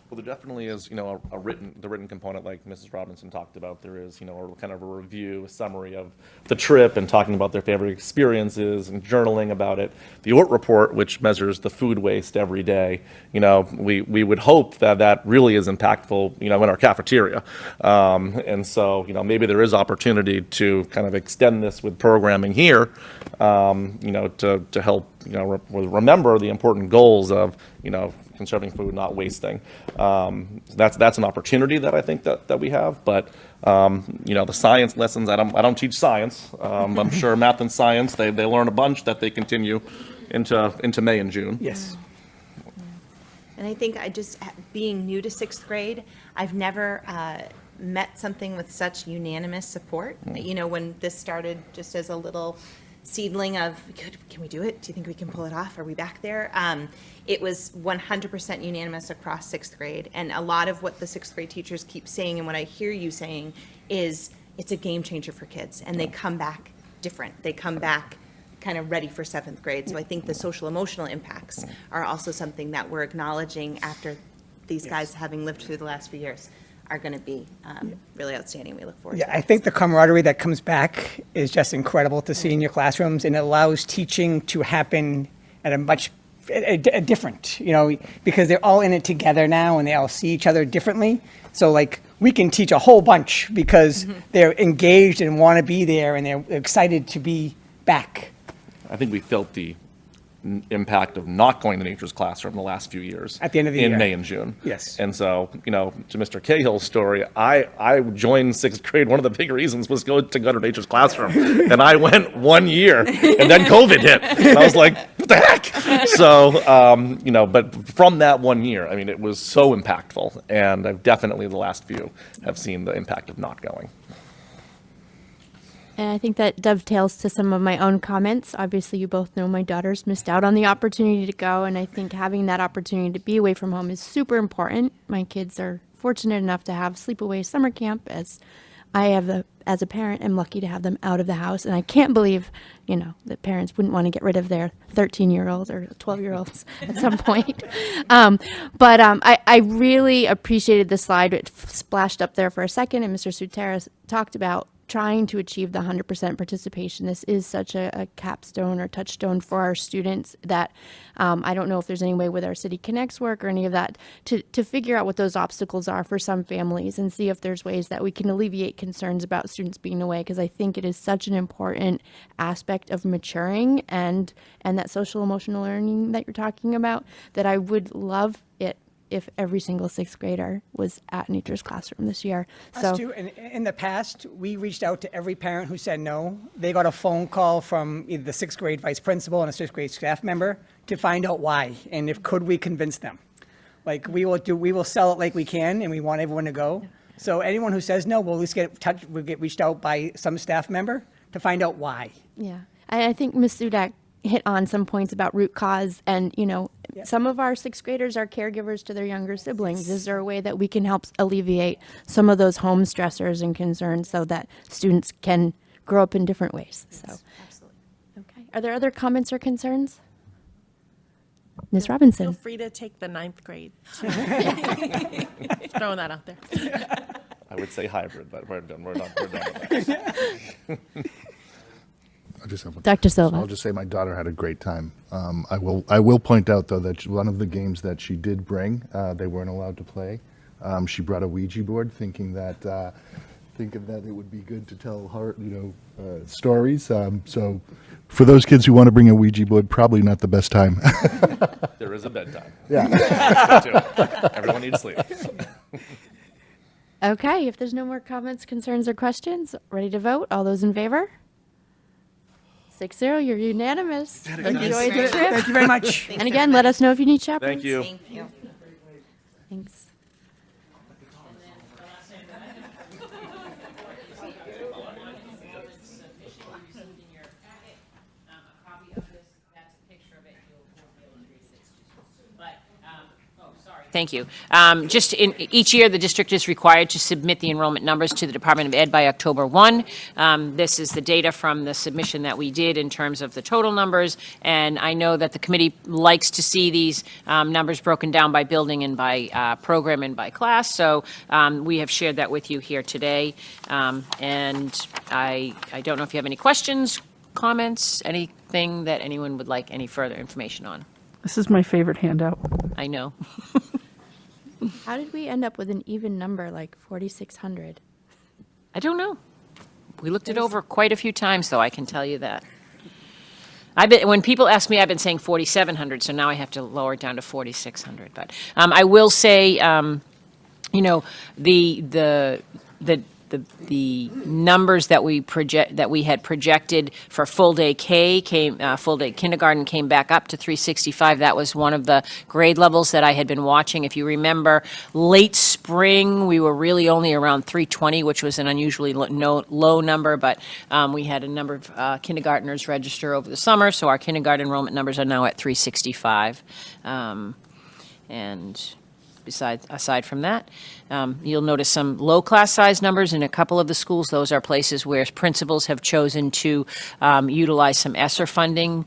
U: Well, there definitely is, the written component, like Mrs. Robinson talked about. There is, a kind of a review, a summary of the trip and talking about their favorite experiences and journaling about it. The Ort report, which measures the food waste every day, we would hope that really is impactful, in our cafeteria. And so, maybe there is opportunity to kind of extend this with programming here, to help, remember the important goals of, conserving food, not wasting. That's an opportunity that I think that we have. But the science lessons, I don't teach science. I'm sure math and science they learn a bunch that they continue into May and June.
T: Yes.
I: And I think being new to sixth grade, I've never met something with such unanimous support. When this started just as a little seedling of, can we do it? Do you think we can pull it off? Are we back there? It was 100% unanimous across sixth grade. And a lot of what the sixth grade teachers keep saying, and what I hear you saying, is it's a game changer for kids. And they come back different. They come back kind of ready for seventh grade. So I think the social emotional impacts are also something that we're acknowledging after these guys, having lived through the last few years, are going to be really outstanding. We look forward to
T: Yeah,
I: that.
T: I think the camaraderie that comes back is just incredible to see in your classrooms, and it allows teaching to happen at a different, because they're all in it together now and they all see each other differently. So like we can teach a whole bunch because they're engaged and want to be there and they're excited to be back.
U: I think we felt the impact of not going to Nature's Classroom the last few years.
T: At the end of the year.
U: In May and June.
T: Yes.
U: And so, to Mr. Cahill's story, I joined sixth grade. One of the big reasons was to go to Nature's Classroom. And I went 1 year, and then COVID hit. And I was like, what the heck? So, but from that 1 year, I mean, it was so impactful. And I've definitely, the last few, have seen the impact of not going.
B: And I think that dovetails to some of my own comments. Obviously, you both know my daughters missed out on the opportunity to go, and I think having that opportunity to be away from home is super important. My kids are fortunate enough to have sleepaway summer camp, as I have, as a parent, am lucky to have them out of the house, and I can't believe, that parents wouldn't want to get rid of their 13-year-olds or 12-year-olds at some point. But I really appreciated the slide. It splashed up there for a second, and Mr. Sutera talked about trying to achieve the 100% participation. This is such a capstone or touchstone for our students that I don't know if there's any way with our City Connects work or any of that to figure out what those obstacles are for some families and see if there's ways that we can alleviate concerns about students being away, because I think it is such an important aspect of maturing and that social emotional learning that you're talking about, that I would love it if every single sixth grader was at Nature's Classroom this year.
T: Us too. And in the past, we reached out to every parent who said no. They got a phone call from either the sixth grade vice principal and a sixth grade staff member to find out why and if could we convince them. Like we will sell it like we can, and we want everyone to go. So anyone who says no, we'll at least we'll get reached out by some staff member to find out why.
B: Yeah, I think Ms. Sudak hit on some points about root cause, and some of our sixth graders are caregivers to their younger siblings. Is there a way that we can help alleviate some of those home stressors and concerns so that students can grow up in different ways? So,
I: Absolutely.
B: okay. Are there other comments or concerns? Ms. Robinson.
A: Feel free to take the 9th grade. Throwing that out there.
U: I would say hybrid, but we're done with that.
C: I just have
B: Dr. Silva.
C: I'll just say my daughter had a great time. I will point out though that one of the games that she did bring, they weren't allowed to play. She brought a Ouija board, thinking that it would be good to tell her, stories. So for those kids who want to bring a Ouija board, probably not the best time.
U: There is a bedtime.
C: Yeah.
U: Everyone needs sleep.
B: Okay, if there's no more comments, concerns, or questions, ready to vote? All those in favor? 6-0, you're unanimous.
T: Thank you.
B: Enjoy the trip.
T: Thank you very much.
B: And again, let us know if you need chaperones.
U: Thank you.
I: Thank you.
B: Thanks.
N: Thank you. Just each year, the district is required to submit the enrollment numbers to the Department of Ed by October 1. This is the data from the submission that we did in terms of the total numbers, and I know that the committee likes to see these numbers broken down by building and by program and by class, so we have shared that with you here today. And I don't know if you have any questions, comments, anything that anyone would like any further information on.
S: This is my favorite handout.
N: I know.
B: How did we end up with an even number like 4,600?
N: I don't know. We looked it over quite a few times, though, I can tell you that. When people ask me, I've been saying 4,700, so now I have to lower it down to 4,600. But I will say, the numbers that we had projected for full day full day kindergarten came back up to 365. That was one of the grade levels that I had been watching. If you remember, late spring we were really only around 320, which was an unusually low number. But we had a number of kindergartners register over the summer, so our kindergarten enrollment numbers are now at 365. And aside from that, you'll notice some low class size numbers in a couple of the schools. Those are places where principals have chosen to utilize some ESSER funding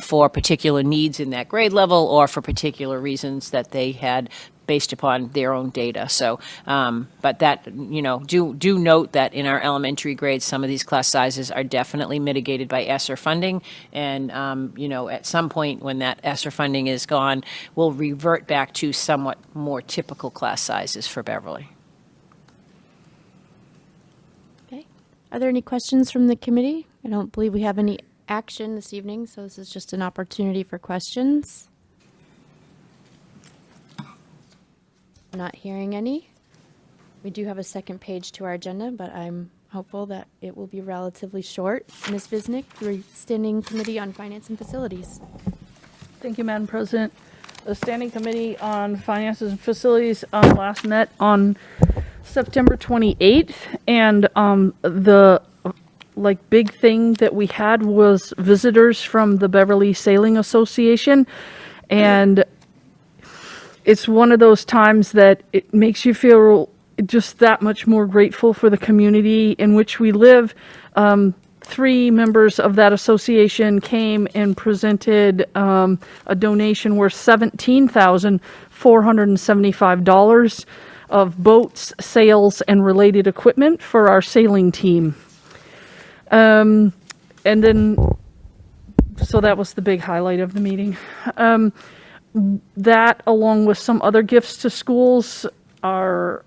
N: for particular needs in that grade level or for particular reasons that they had based upon their own data. So, but that, do note that in our elementary grades, some of these class sizes are definitely mitigated by ESSER funding. And, at some point when that ESSER funding is gone, we'll revert back to somewhat more typical class sizes for Beverly.
B: Okay. Are there any questions from the committee? I don't believe we have any action this evening, so this is just an opportunity for questions. Not hearing any. We do have a second page to our agenda, but I'm hopeful that it will be relatively short. Ms. Visnick, the Standing Committee on Finance and Facilities.
S: Thank you, Madam President. The Standing Committee on Finances and Facilities last met on September 28th, and the big thing that we had was visitors from the Beverly Sailing Association, and it's one of those times that it makes you feel just that much more grateful for the community in which we live. 3 members of that association came and presented a donation worth $17,475 of boats, sails, and related equipment for our sailing team. And then, so that was the big highlight of the meeting. That, along with some other gifts to schools, are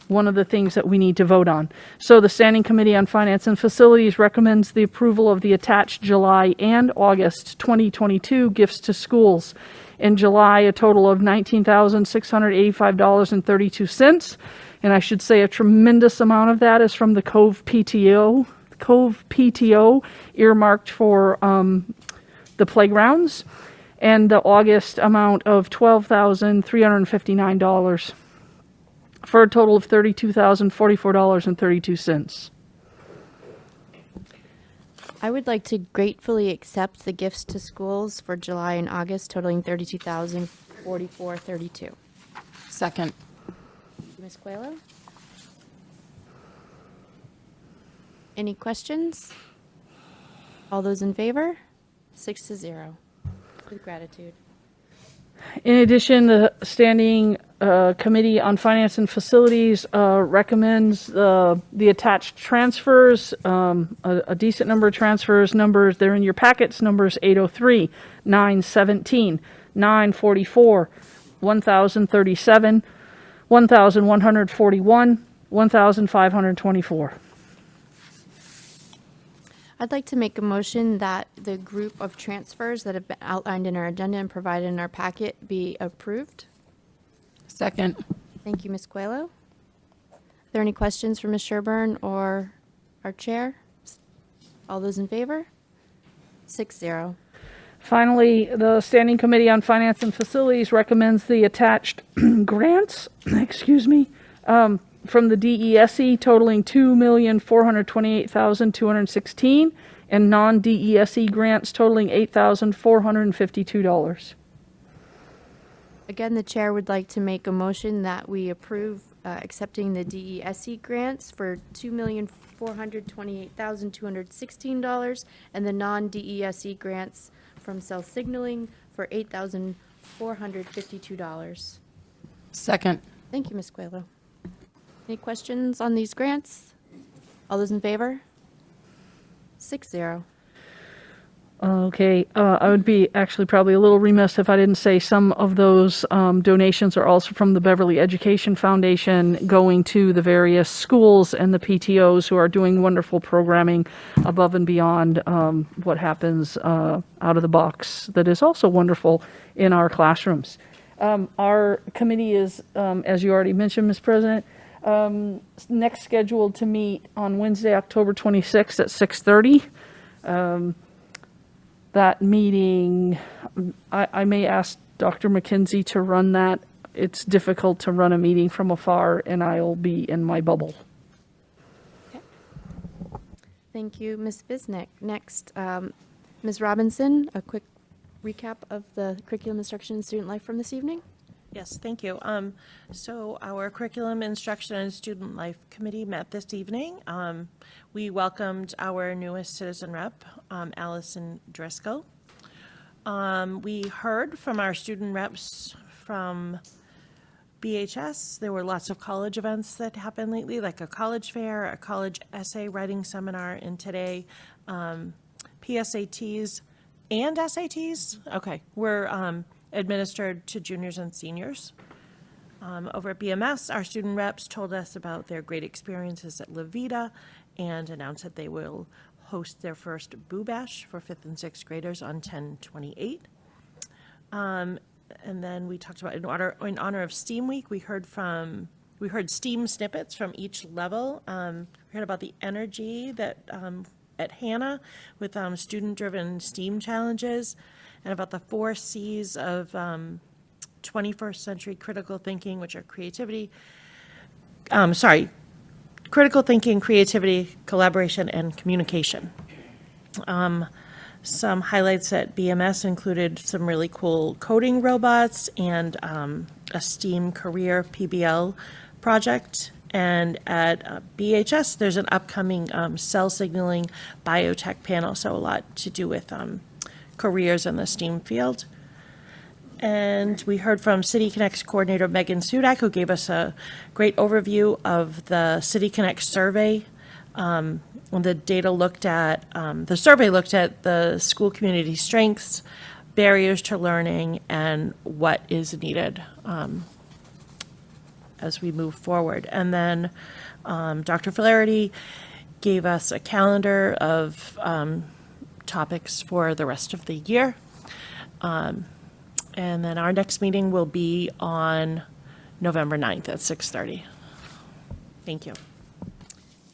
S: one of the things that we need to vote on. So the Standing Committee on Finance and Facilities recommends the approval of the attached July and August 2022 gifts to schools. In July, a total of $19,685.32. And I should say a tremendous amount of that is from the Cove PTO, earmarked for the playgrounds, and the August amount of $12,359 for a total of $32,044.32.
B: I would like to gratefully accept the gifts to schools for July and August totaling $32,044.32.
O: Second.
B: Ms. Coelho? Any questions? All those in favor? 6-0. With gratitude.
S: In addition, the Standing Committee on Finance and Facilities recommends the attached transfers, a decent number of transfers. Numbers, they're in your packets, numbers 803, 917, 944, 1037, 1141, 1524.
B: I'd like to make a motion that the group of transfers that have been outlined in our agenda and provided in our packet be approved.
O: Second.
B: Thank you, Ms. Coelho. Are there any questions for Ms. Sherburne or our chair? All those in favor? 6-0.
S: Finally, the Standing Committee on Finance and Facilities recommends the attached grants, from the DESE totaling $2,428,216 and non-DESE grants totaling $8,452.
B: Again, the chair would like to make a motion that we approve accepting the DESE grants for $2,428,216 and the non-DESE grants from cell signaling for $8,452.
O: Second.
B: Thank you, Ms. Coelho. Any questions on these grants? All those in favor? 6-0.
S: Okay, I would be actually probably a little remiss if I didn't say some of those donations are also from the Beverly Education Foundation going to the various schools and the PTOs who are doing wonderful programming above and beyond what happens out of the box that is also wonderful in our classrooms. Our committee is, as you already mentioned, Ms. President, next scheduled to meet on Wednesday, October 26th at 6:30. That meeting, I may ask Dr. McKenzie to run that. It's difficult to run a meeting from afar, and I'll be in my bubble.
B: Okay. Thank you, Ms. Visnick. Next, Ms. Robinson, a quick recap of the curriculum instruction and student life from this evening.
A: Yes, thank you. So our Curriculum, Instruction, and Student Life Committee met this evening. We welcomed our newest citizen rep, Allison Driscoll. We heard from our student reps from BHS. There were lots of college events that happened lately, like a college fair, a college essay writing seminar, and today PSATs and SATs, okay, were administered to juniors and seniors. Over at BMS, our student reps told us about their great experiences at Levita and announced that they will host their first Boo Bash for 5th and 6th graders on 10/28. And then we talked about in honor of STEAM Week, we heard STEAM snippets from each level. We heard about the energy that at Hannah with student-driven STEAM challenges, and about the 4 C's of 21st century critical thinking, which are critical thinking, creativity, collaboration, and communication. Some highlights at BMS included some really cool coding robots and a STEAM career PBL project. And at BHS, there's an upcoming cell signaling biotech panel, so a lot to do with careers in the STEAM field. And we heard from City Connect's coordinator, Megan Sudak, who gave us a great overview of the City Connect survey The data looked at, the survey looked at the school community strengths, barriers to learning, and what is needed as we move forward. And then Dr. Flaherty gave us a calendar of topics for the rest of the year. And then our next meeting will be on November 9th at 6:30. Thank you.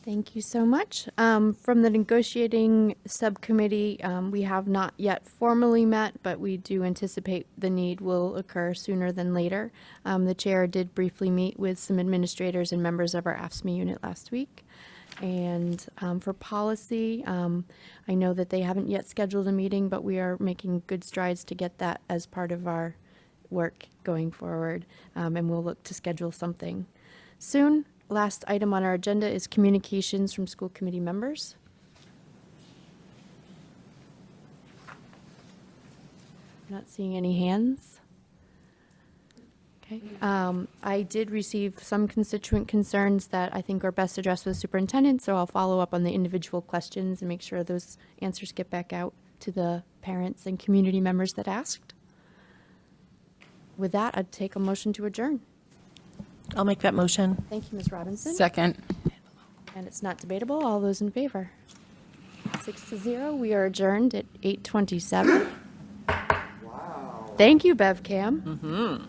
B: Thank you so much. From the negotiating subcommittee, we have not yet formally met, but we do anticipate the need will occur sooner than later. The chair did briefly meet with some administrators and members of our AFSCME unit last week. And for policy, I know that they haven't yet scheduled a meeting, but we are making good strides to get that as part of our work going forward. And we'll look to schedule something soon. Last item on our agenda is communications from school committee members. Not seeing any hands. Okay. I did receive some constituent concerns that I think are best addressed with the superintendent, so I'll follow up on the individual questions and make sure those answers get back out to the parents and community members that asked. With that, I'd take a motion to adjourn.
A: I'll make that motion.
B: Thank you, Ms. Robinson.
O: Second.
B: And it's not debatable. All those in favor? 6-0. We are adjourned at 8:27. Wow. Thank you, BevCam.